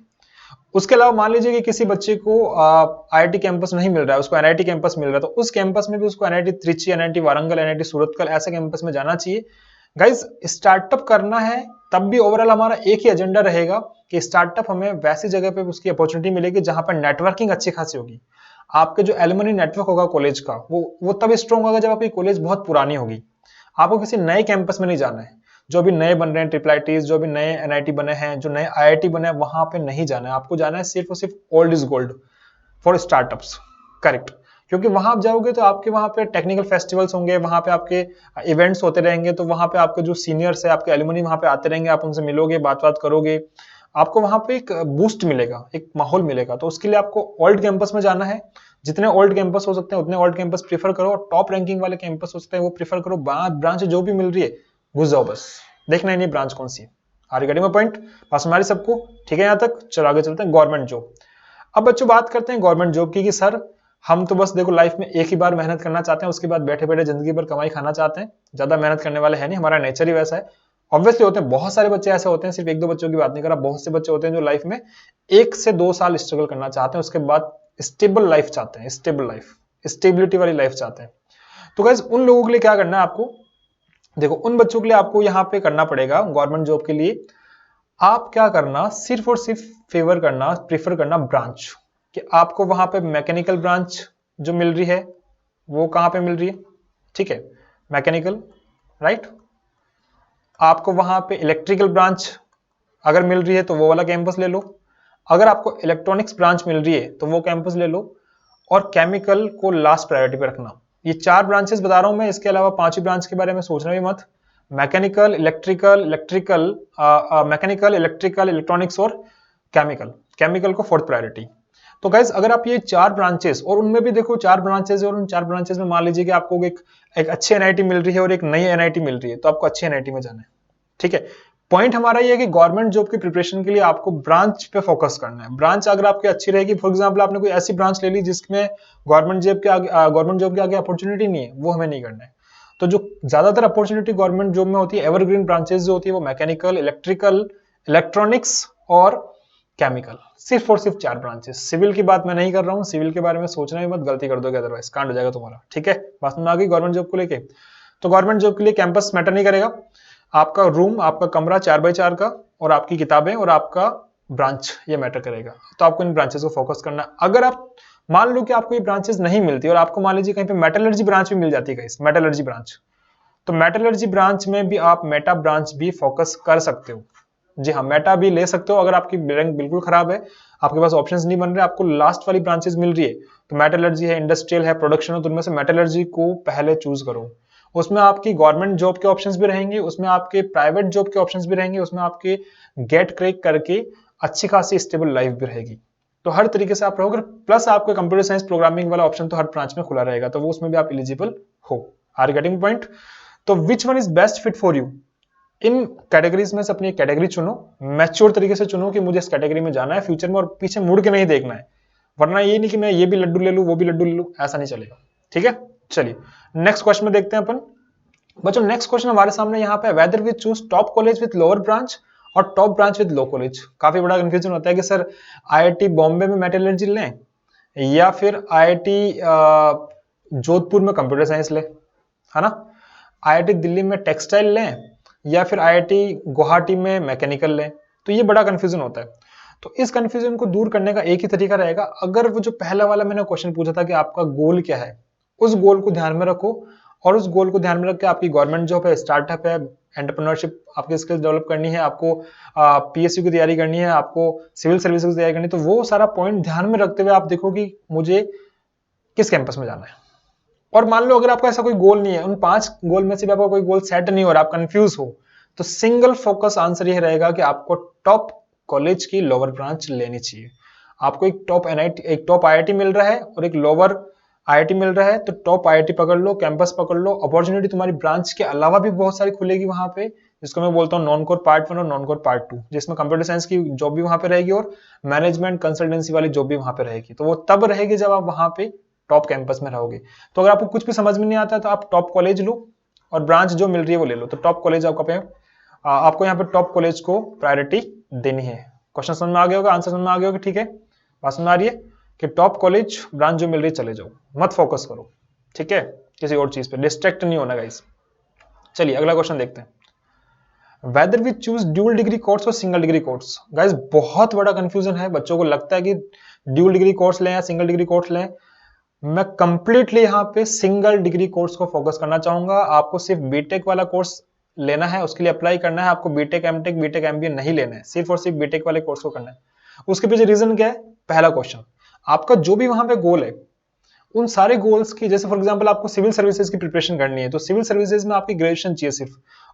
उसके अलावा मान लीजिए कि किसी बच्चे को आईआईटी कैंपस नहीं मिल रहा है, उसको एनआईटी कैंपस मिल रहा है, तो उस कैंपस में भी उसको NIT Trichy, NIT Warangal, NIT Surathkal ऐसे कैंपस में जाना चाहिए। गाइज स्टार्टअप करना है तब भी ओवरऑल हमारा एक ही एजेंडा रहेगा कि स्टार्टअप हमें वैसी जगह पे उसकी अपॉर्चुनिटी मिलेगी जहां पर नेटवर्किंग अच्छी खासी होगी। आपके जो एलुमनी नेटवर्क होगा कॉलेज का वो तब स्ट्रॉन्ग होगा जब आपकी कॉलेज बहुत पुरानी होगी। आपको किसी नए कैंपस में नहीं जाना है, जो अभी नए बन रहे हैं ट्रिपल आईटीज, जो अभी नए एनआईटी बने हैं, जो नए आईआईटी बने हैं, वहां पे नहीं जाना है। आपको जाना है सिर्फ और सिर्फ old is gold for startups, correct. क्योंकि वहां आप जाओगे तो आपके वहां पे टेक्निकल फेस्टिवल्स होंगे, वहां पे आपके इवेंट्स होते रहेंगे, तो वहां पे आपके जो सीनियर्स है, आपके एलुमनी वहां पे आते रहेंगे, आप उनसे मिलोगे, बात करोगे, आपको वहां पे एक बूस्ट मिलेगा, एक माहौल मिलेगा। तो उसके लिए आपको ओल्ड कैंपस में जाना है, जितने ओल्ड कैंपस हो सकते हैं उतने ओल्ड कैंपस प्रीफर करो, और टॉप रैंकिंग वाले कैंपस हो सकते हैं वो प्रीफर करो। ब्रांच जो भी मिल रही है घुस जाओ, बस देखना ही नहीं ब्रांच कौन सी है। Are getting my point? पास हमारी सबको ठीक है यहाँ तक? चलो आगे चलते हैं गवर्नमेंट जॉब। अब बच्चों बात करते हैं गवर्नमेंट जॉब की कि सर हम तो बस देखो लाइफ में एक ही बार मेहनत करना चाहते हैं, उसके बाद बैठे बैठे जिंदगी भर कमाई खाना चाहते हैं, ज्यादा मेहनत करने वाले हैं नहीं, हमारा नेचर ही वैसा है। ऑब्वियसली होते हैं, बहुत सारे बच्चे ऐसे होते हैं, सिर्फ 1-2 बच्चों की बात नहीं कर रहा, बहुत से बच्चे होते हैं जो लाइफ में 1 से 2 साल स्ट्रगल करना चाहते हैं, उसके बाद स्टेबल लाइफ चाहते हैं, स्टेबल लाइफ, स्टेबिलिटी वाली लाइफ चाहते हैं। तो गाइस उन लोगों के लिए क्या करना है आपको, देखो उन बच्चों के लिए आपको यहाँ पे करना पड़ेगा गवर्नमेंट जॉब के लिए, आप क्या करना, सिर्फ और सिर्फ फेवर करना, प्रीफर करना ब्रांच, कि आपको वहां पे मैकेनिकल ब्रांच जो मिल रही है वो कहां पे मिल रही है, ठीक है, मैकेनिकल, राइट। आपको वहां पे इलेक्ट्रिकल ब्रांच अगर मिल रही है तो वो वाला कैंपस ले लो, अगर आपको इलेक्ट्रॉनिक्स ब्रांच मिल रही है तो वो कैंपस ले लो, और केमिकल को लास्ट प्रायोरिटी पे रखना। ये 4 ब्रांचेस बता रहा हूं मैं, इसके अलावा 5वीं ब्रांच के बारे में सोचना भी मत। मैकेनिकल, मैकेनिकल, इलेक्ट्रिकल, इलेक्ट्रॉनिक्स और केमिकल को 4th प्रायोरिटी। तो गाइज अगर आप ये 4 ब्रांचेस, और उनमें भी देखो 4 ब्रांचेस है, और उन 4 ब्रांचेस में मान लीजिए कि आपको एक अच्छी एनआईटी मिल रही है और एक नई एनआईटी मिल रही है, तो आपको अच्छी एनआईटी में जाना है, ठीक है। पॉइंट हमारा ये है कि गवर्नमेंट जॉब की प्रिपरेशन के लिए आपको ब्रांच पे फोकस करना है। ब्रांच अगर आपकी अच्छी रहेगी, फॉर एग्जांपल आपने कोई ऐसी ब्रांच ले ली जिसमें गवर्नमेंट जॉब के आगे अपॉर्चुनिटी नहीं है, वो हमें नहीं करना है। तो जो ज्यादातर अपॉर्चुनिटी गवर्नमेंट जॉब में होती है, एवरग्रीन ब्रांचेस जो होती है वो मैकेनिकल, इलेक्ट्रिकल, इलेक्ट्रॉनिक्स और केमिकल, सिर्फ और सिर्फ 4 ब्रांचेस। सिविल की बात मैं नहीं कर रहा हूँ, सिविल के बारे में सोचना ही मत, गलती कर दोगे अदरवाइज कांड हो जाएगा तुम्हारा, ठीक है। बात में आ गई गवर्नमेंट जॉब को लेके। तो गवर्नमेंट जॉब के लिए कैंपस मैटर नहीं करेगा, आपका रूम, आपका कमरा 4x4 का, और आपकी किताबें और आपका ब्रांच, ये मैटर करेगा। तो आपको इन ब्रांचेस को फोकस करना है। अगर आप मान लो कि आपको ये ब्रांचेस नहीं मिलती और आपको मान लीजिए कहीं पे मेटलर्जी ब्रांच भी मिल जाती है, मेटलर्जी ब्रांच, तो मेटलर्जी ब्रांच में भी आप मेटा ब्रांच भी फोकस कर सकते हो। जी हाँ, मेटा भी ले सकते हो अगर आपकी रैंक बिल्कुल खराब है, आपके पास ऑप्शंस नहीं बन रहे, आपको लास्ट वाली ब्रांचेस मिल रही है, तो मेटलर्जी है, इंडस्ट्रियल है, प्रोडक्शन है, तो उनमें से मेटलर्जी को पहले चूज करो। उसमें आपकी गवर्नमेंट जॉब के ऑप्शंस भी रहेंगे, उसमें आपके प्राइवेट जॉब के ऑप्शंस भी रहेंगे, उसमें आपके गेट क्रैक करके अच्छी खासी स्टेबल लाइफ भी रहेगी। तो हर तरीके से आप रहोगे, प्लस आपको कंप्यूटर साइंस प्रोग्रामिंग वाला ऑप्शन तो हर ब्रांच में खुला रहेगा, तो वो उसमें भी आप एलिजिबल हो। Are getting point? तो which one is best fit for you? इन कैटेगरीज में से अपनी कैटेगरी चुनो, मैच्योर तरीके से चुनो कि मुझे इस कैटेगरी में जाना है फ्यूचर में, और पीछे मुड़ के नहीं देखना है, वरना ये नहीं कि मैं ये भी लड्डू ले लूं वो भी लड्डू ले लूं, ऐसा नहीं चलेगा, ठीक है। चलिए नेक्स्ट क्वेश्चन में देखते हैं अपन। बच्चों नेक्स्ट क्वेश्चन हमारे सामने यहाँ पे, whether we choose top college with lower branch और top branch with low college. काफी बड़ा कंफ्यूजन होता है कि सर आईआईटी बॉम्बे में मेटलर्जी लें या फिर आईआईटी जोधपुर में कंप्यूटर साइंस लें, है ना, आईआईटी दिल्ली में टेक्सटाइल लें या फिर आईआईटी गुवाहाटी में मैकेनिकल लें। तो ये बड़ा कंफ्यूजन होता है। तो इस कंफ्यूजन को दूर करने का एक ही तरीका रहेगा, अगर वो जो पहला वाला मैंने क्वेश्चन पूछा था कि आपका गोल क्या है, उस गोल को ध्यान में रखो, और उस गोल को ध्यान में रख के आपकी गवर्नमेंट जॉब है, स्टार्टअप है, एंटरप्रेन्योरशिप, आपकी स्किल्स डेवलप करनी है, आपको पीएसयू की तैयारी करनी है, आपको सिविल सर्विस की तैयारी करनी है, तो वो सारा पॉइंट ध्यान में रखते हुए आप देखो कि मुझे किस कैंपस में जाना है। और मान लो अगर आपका ऐसा कोई गोल नहीं है, उन 5 गोल में से भी आपका कोई गोल सेट नहीं हो रहा, आप कंफ्यूज हो, तो सिंगल फोकस आंसर यह रहेगा कि आपको टॉप कॉलेज की लोअर ब्रांच लेनी चाहिए। आपको एक टॉप एनआईटी, एक टॉप आईआईटी मिल रहा है और एक लोअर आईआईटी मिल रहा है, तो टॉप आईआईटी पकड़ लो, कैंपस पकड़ लो, अपॉर्चुनिटी तुम्हारी ब्रांच के अलावा भी बहुत सारी खुलेगी वहां पे, जिसको मैं बोलता हूँ नॉन कोर पार्ट 1 और नॉन कोर पार्ट 2, जिसमें कंप्यूटर साइंस की जॉब भी वहां पे रहेगी और मैनेजमेंट कंसल्टेंसी वाली जॉब भी वहां पे रहेगी। तो वो तब रहेगी जब आप वहां पे टॉप कैंपस में रहोगे। तो अगर आपको कुछ भी समझ में नहीं आता तो आप टॉप कॉलेज लो और ब्रांच जो मिल रही है वो ले लो। तो टॉप कॉलेज आपको यहाँ पे टॉप कॉलेज को प्रायोरिटी देनी है। क्वेश्चन समझ में आ गया होगा, आंसर समझ में आ गया होगा, ठीक है, बात समझ आ रही है कि टॉप कॉलेज ब्रांच जो मिल रही है चले जाओ, मत फोकस करो, ठीक है, किसी और चीज पे डिस्ट्रैक्ट नहीं होना गाइस। चलिए अगला क्वेश्चन देखते हैं। Whether we choose dual degree course और सिंगल डिग्री कोर्स। गाइस बहुत बड़ा कंफ्यूजन है, बच्चों को लगता है कि ड्यूल डिग्री कोर्स लें या सिंगल डिग्री कोर्स लें। मैं कंप्लीटली यहाँ पे सिंगल डिग्री कोर्स को फोकस करना चाहूंगा। आपको सिर्फ बीटेक वाला कोर्स लेना है, उसके लिए अप्लाई करना है। आपको बीटेक एमटेक बीटेक एमबीए नहीं लेना है, सिर्फ और सिर्फ बीटेक वाले कोर्स को करना है। उसके पीछे रीजन क्या है? पहला क्वेश्चन, आपका जो भी वहां पे गोल है उन सारे गोल्स की, जैसे फॉर एग्जांपल आपको सिविल सर्विसेज की प्रिपरेशन करनी है तो सिविल सर्विसेज में आपकी ग्रेजुएशन चाहिए सिर्फ,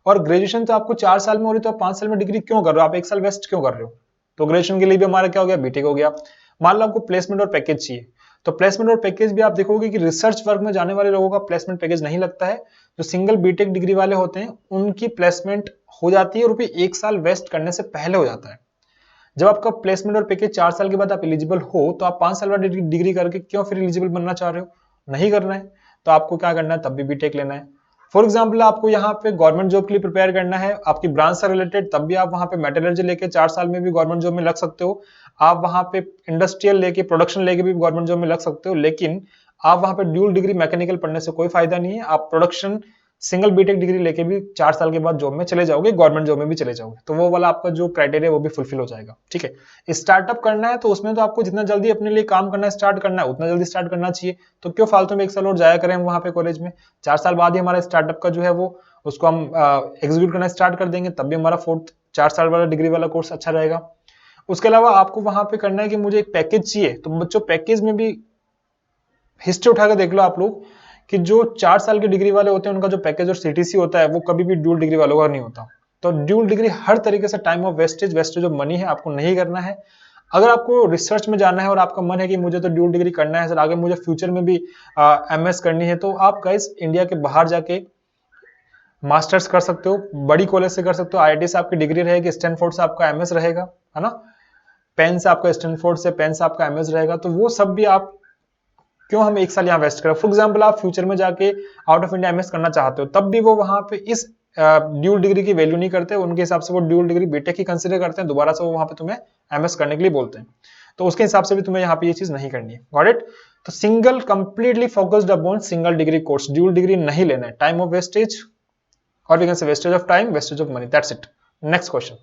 और ग्रेजुएशन तो आपको 4 साल में हो रही है, तो आप 5 साल में डिग्री क्यों कर रहे हो? आप 1 साल वेस्ट क्यों कर रहे हो? तो ग्रेजुएशन के लिए भी हमारा क्या हो गया? बीटेक हो गया। मान लो आपको प्लेसमेंट और पैकेज चाहिए, तो प्लेसमेंट और पैकेज भी आप देखोगे कि रिसर्च वर्क में जाने वाले लोगों का प्लेसमेंट पैकेज नहीं लगता है। जो सिंगल बीटेक डिग्री वाले होते हैं उनकी प्लेसमेंट हो जाती है और वो 1 साल वेस्ट करने से पहले हो जाता है। जब आपका प्लेसमेंट और पैकेज 4 साल के बाद आप एलिजिबल हो, तो आप 5 साल बाद डिग्री करके क्यों फिर एलिजिबल बनना चाह रहे हो? नहीं करना है, तो आपको क्या करना है? तब भी बीटेक लेना है। फॉर एग्जाम्पल आपको यहाँ पे गवर्नमेंट जॉब के लिए प्रिपेयर करना है, आपकी ब्रांच से रिलेटेड, तब भी आप वहां पे मेटलर्जी लेके 4 साल में भी गवर्नमेंट जॉब में लग सकते हो। आप वहां पे इंडस्ट्रियल लेके प्रोडक्शन लेके भी गवर्नमेंट जॉब में लग सकते हो। लेकिन आप वहां पे ड्यूल डिग्री मैकेनिकल पढ़ने से कोई फायदा नहीं है। आप प्रोडक्शन सिंगल बीटेक डिग्री लेके भी 4 साल के बाद जॉब में चले जाओगे, गवर्नमेंट जॉब में भी चले जाओगे, तो वो वाला आपका जो क्राइटेरिया वो भी फुलफिल हो जाएगा, ठीक है। स्टार्टअप करना है तो उसमें तो आपको जितना जल्दी अपने लिए काम करना स्टार्ट करना है उतना जल्दी स्टार्ट करना चाहिए। तो क्यों फालतू में 1 साल और जाया करें हम वहां पे कॉलेज में? 4 साल बाद ही हमारा स्टार्टअप का जो है वो उसको हम एग्जीक्यूट करना स्टार्ट कर देंगे, तब भी हमारा 4 साल वाला डिग्री वाला कोर्स अच्छा रहेगा। उसके अलावा आपको वहां पे करना है कि मुझे एक पैकेज चाहिए, तो बच्चों पैकेज में भी हिस्ट्री उठाकर देख लो आप लोग कि जो 4 साल की डिग्री वाले होते हैं उनका जो पैकेज और सीटीसी होता है वो कभी भी ड्यूल डिग्री वालों का नहीं होता। तो ड्यूल डिग्री हर तरीके से time of wastage of money है, आपको नहीं करना है। अगर आपको रिसर्च में जाना है और आपका मन है कि मुझे तो ड्यूल डिग्री करना है सर, आगे मुझे फ्यूचर में भी एमएस करनी है, तो आप गाइस इंडिया के बाहर जाके मास्टर्स कर सकते हो, बड़ी कॉलेज से कर सकते हो। आईआईटी से आपकी डिग्री रहेगी, स्टैनफोर्ड से आपका एमएस रहेगा, है ना, पेन से आपका स्टैनफोर्ड से पेन से आपका एमएस रहेगा। तो वो सब भी आप क्यों हम 1 साल यहाँ वेस्ट करें? फॉर एग्जाम्पल आप फ्यूचर में जाके आउट ऑफ इंडिया एमएस करना चाहते हो, तब भी वो वहां पे इस ड्यूल डिग्री की वैल्यू नहीं करते। उनके हिसाब से वो ड्यूल डिग्री बीटेक ही कंसीडर करते हैं, दोबारा से वो वहां पे तुम्हें एमएस करने के लिए बोलते हैं। तो उसके हिसाब से भी तुम्हें यहाँ पे ये चीज नहीं करनी है, गॉट इट। तो single completely focused upon single degree course, dual degree नहीं लेना है, टाइम ऑफ वेस्टेज, और we can say wastage of time, wastage of money, that's it. Next question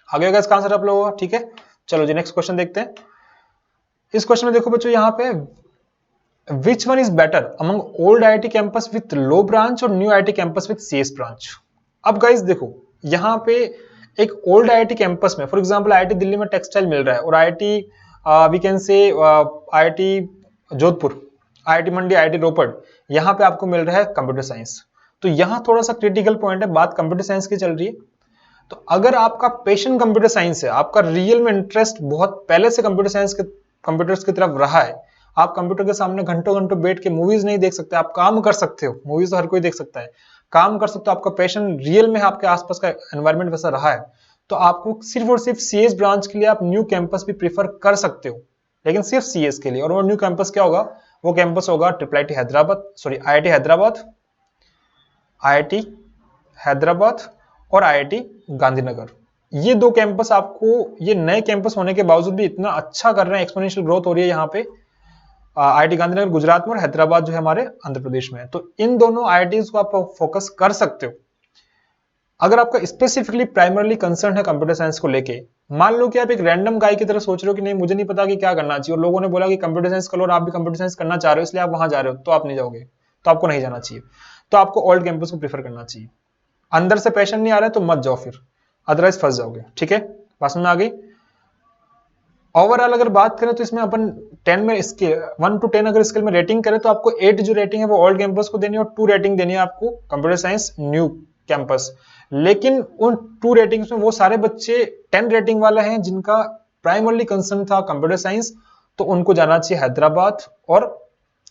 आ गया इसका आंसर आप लोगों का, ठीक है। चलो जी नेक्स्ट क्वेश्चन देखते हैं। इस क्वेश्चन में देखो बच्चों, यहाँ पे Which one is better among old IIT campus with low branch और new IIT campus with CS branch? अब गाइस देखो यहाँ पे एक ओल्ड IIT कैंपस में, फॉर एग्जांपल IIT दिल्ली में टेक्सटाइल मिल रहा है और IIT we can say IIT Jodhpur, IIT Mandi, IIT Ropar, यहाँ पे आपको मिल रहा है कंप्यूटर साइंस। तो यहाँ थोड़ा सा क्रिटिकल पॉइंट है, बात कंप्यूटर साइंस की चल रही है। तो अगर आपका पैशन कंप्यूटर साइंस है, आपका रियल में इंटरेस्ट बहुत पहले से कंप्यूटर्स की तरफ रहा है, आप कंप्यूटर के सामने घंटों घंटों बैठ के मूवीज नहीं देख सकते, आप काम कर सकते हो, मूवीज तो हर कोई देख सकता है, काम कर सकते हो, आपका पैशन रियल में आपके आसपास का एनवायरनमेंट वैसा रहा है, तो आपको सिर्फ और सिर्फ सीएस ब्रांच के लिए आप न्यू कैंपस भी प्रीफर कर सकते हो, लेकिन सिर्फ सीएस के लिए। और वो न्यू कैंपस क्या होगा? वो कैंपस होगा IIT Hyderabad, sorry IIT Hyderabad, IIT Hyderabad और IIT गांधीनगर। ये 2 कैंपस आपको, ये नए कैंपस होने के बावजूद भी इतना अच्छा कर रहे हैं, एक्सपोनेंशियल ग्रोथ हो रही है यहाँ पे। IIT गांधीनगर गुजरात में और हैदराबाद जो है हमारे आंध्र प्रदेश में है। तो इन दोनों IITs को आप फोकस कर सकते हो। अगर आपका स्पेसिफिकली प्राइमरली कंसर्न है कंप्यूटर साइंस को लेके, मान लो कि आप एक रैंडम गाय की तरह सोच रहे हो कि नहीं मुझे नहीं पता कि क्या करना चाहिए, और लोगों ने बोला कि कंप्यूटर साइंस करो और आप भी कंप्यूटर साइंस करना चाह रहे हो इसलिए आप वहां जा रहे हो, तो आप नहीं जाओगे, तो आपको नहीं जाना चाहिए। तो आपको ओल्ड कैंपस को प्रीफर करना चाहिए। अंदर से पैशन नहीं आ रहा है तो मत जाओ फिर, अदरवाइज फंस जाओगे, ठीक है। बात समझ में आ गई? ओवरऑल अगर बात करें तो इसमें अपन 10 में स्केल 1 to 10 अगर स्केल में रेटिंग करें तो आपको 8 जो रेटिंग है वो ओल्ड कैंपस को देनी है और 2 रेटिंग देनी है आपको कंप्यूटर साइंस न्यू कैंपस। लेकिन उन 2 रेटिंग्स में वो सारे बच्चे 10 रेटिंग वाले हैं जिनका प्राइमरली कंसर्न था कंप्यूटर साइंस, तो उनको जाना चाहिए हैदराबाद और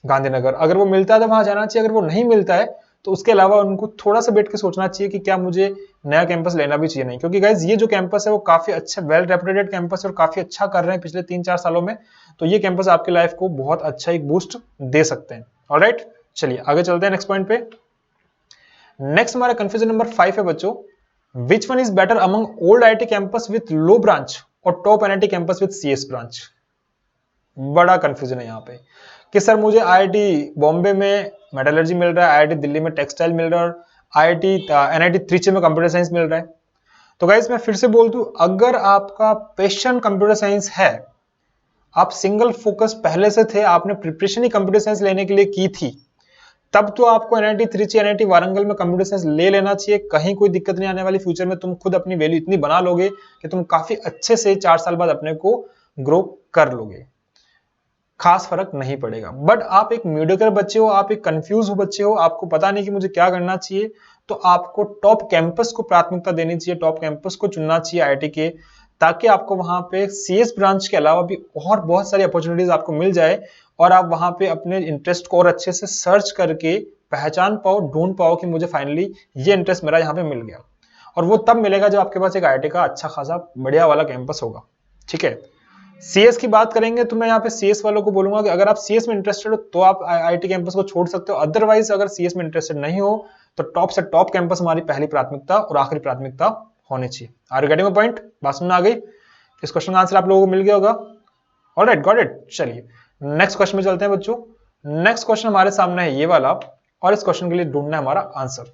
गांधीनगर। अगर वो मिलता है तो वहां जाना चाहिए, अगर वो नहीं मिलता है तो उसके अलावा उनको थोड़ा सा बैठ के सोचना चाहिए कि क्या मुझे नया कैंपस लेना भी चाहिए नहीं, क्योंकि गाइज ये जो कैंपस है वो काफी अच्छा वेल रेपुटेटेड कैंपस है और काफी अच्छा कर रहे हैं पिछले 3-4 सालों में। तो ये कैंपस आपकी लाइफ को बहुत अच्छा एक बूस्ट दे सकते हैं। ऑलराइट, चलिए आगे चलते हैं नेक्स्ट पॉइंट पे। नेक्स्ट हमारा कंफ्यूजन नंबर 5 है बच्चों, which one is better among old IIT campus with low branch और top NIT campus with CS branch. बड़ा कंफ्यूजन है यहाँ पे कि सर मुझे आईआईटी बॉम्बे में मेटलर्जी मिल रहा है, आईआईटी दिल्ली में टेक्सटाइल मिल रहा है, आईआईटी एनआईटी त्रिची में कंप्यूटर साइंस मिल रहा है। तो गाइस मैं फिर से बोल दूं, अगर आपका पैशन कंप्यूटर साइंस है, आप सिंगल फोकस पहले से थे, आपने प्रिपरेशन ही कंप्यूटर साइंस लेने के लिए की थी, तब तो आपको एनआईटी त्रिची एनआईटी वारंगल में कंप्यूटर साइंस ले लेना चाहिए। कहीं कोई दिक्कत नहीं आने वाली। फ्यूचर में तुम खुद अपनी वैल्यू इतनी बना लोगे कि तुम काफी अच्छे से 4 साल बाद अपने को ग्रो कर लोगे, खास फर्क नहीं पड़ेगा। बट आप एक मीडियोकर बच्चे हो, आप एक कंफ्यूज हो बच्चे हो, आपको पता नहीं कि मुझे क्या करना चाहिए, तो आपको टॉप कैंपस को प्राथमिकता देनी चाहिए, टॉप कैंपस को चुनना चाहिए आईआईटी के, ताकि आपको वहां पे सीएस ब्रांच के अलावा भी और बहुत सारी अपॉर्चुनिटीज आपको मिल जाए और आप वहां पे अपने इंटरेस्ट को और अच्छे से सर्च करके पहचान पाओ, ढूंढ पाओ कि मुझे फाइनली ये इंटरेस्ट मेरा यहाँ पे मिल गया। और वो तब मिलेगा जब आपके पास एक आईआईटी का अच्छा खासा बढ़िया वाला कैंपस होगा। ठीक है, सीएस की बात करेंगे तो मैं यहाँ पे सीएस वालों को बोलूंगा कि अगर आप सीएस में इंटरेस्टेड हो तो आप आईआईटी कैंपस को छोड़ सकते हो, अदरवाइज अगर सीएस में इंटरेस्टेड नहीं हो तो टॉप से टॉप कैंपस हमारी पहली प्राथमिकता और आखिरी प्राथमिकता होनी चाहिए। Are you getting my point? बात समझ में आ गई? इस क्वेश्चन का आंसर आप लोगों को मिल गया होगा। Alright, got it. चलिए नेक्स्ट क्वेश्चन में चलते हैं बच्चों। नेक्स्ट क्वेश्चन हमारे सामने है ये वाला, और इस क्वेश्चन के लिए ढूंढना है हमारा answer.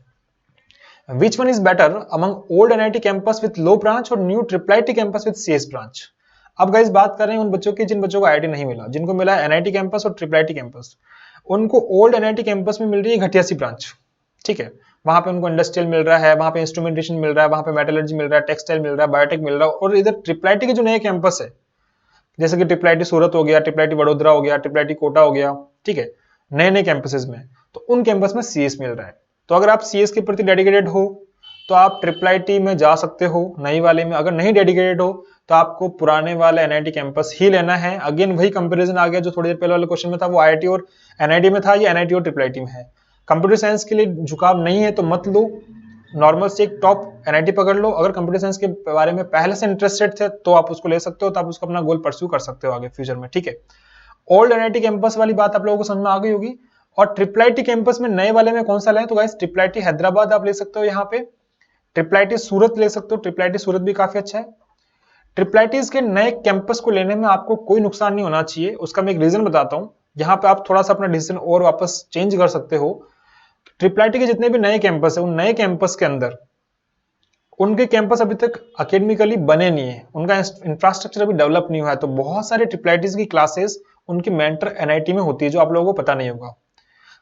Which one is better among old NIT campus with low branch और new IIIT campus with CS branch? अब गाइस बात कर रहे हैं उन बच्चों की जिन बच्चों को आईआईटी नहीं मिला, जिनको मिला है एनआईटी कैंपस और IIIT कैंपस। उनको ओल्ड एनआईटी कैंपस में मिल रही है घटिया सी ब्रांच। ठीक है, वहां पे उनको इंडस्ट्रियल मिल रहा है, वहां पे इंस्ट्रूमेंटेशन मिल रहा है, वहां पे मेटलर्जी मिल रहा है, टेक्सटाइल मिल रहा है, बायोटेक मिल रहा है। और इधर IIIT के जो नए कैंपस है, जैसे कि IIIT सूरत हो गया, IIIT वडोदरा हो गया, IIIT कोटा हो गया, ठीक है, नए नए कैंपसेस में, तो उन कैंपस में सीएस मिल रहा है। तो अगर आप सीएस के प्रति डेडिकेटेड हो तो आप IIIT में जा सकते हो नई वाले में। अगर नहीं डेडिकेटेड हो तो आपको पुराने वाले एनआईटी कैंपस ही लेना है। अगेन वही कंपैरिजन आ गया जो थोड़ी देर पहले वाले क्वेश्चन में था, वो आईआईटी और एनआईटी में था, ये एनआईटी और IIIT में है। कंप्यूटर साइंस के लिए झुकाव नहीं है तो मत लो, नॉर्मल से एक टॉप एनआईटी पकड़ लो। अगर कंप्यूटर साइंस के बारे में पहले से इंटरेस्टेड थे तो आप उसको ले सकते हो, तो आप उसको अपना गोल परस्यू कर सकते हो आगे फ्यूचर में। ठीक है, ओल्ड एनआईटी कैंपस वाली बात आप लोगों को समझ में आ गई होगी। और IIIT कैंपस में नए वाले में कौन सा लें? तो गाइस IIIT हैदराबाद आप ले सकते हो, यहाँ पे IIIT सूरत ले सकते हो, IIIT सूरत भी काफी अच्छा है। IIIT के नए कैंपस को लेने में आपको कोई नुकसान नहीं होना चाहिए। उसका मैं एक रीजन बताता हूं, यहाँ पे आप थोड़ा सा अपना डिसीजन और वापस चेंज कर सकते हो। IIIT के जितने भी नए कैंपस है, उन नए कैंपस के अंदर उनके कैंपस अभी तक अकेडमिकली बने नहीं है, उनका इंफ्रास्ट्रक्चर अभी डेवलप नहीं हुआ है। तो बहुत सारे IIIT की क्लासेस उनकी मेंटर एनआईटी में होती है, जो आप लोगों को पता नहीं होगा।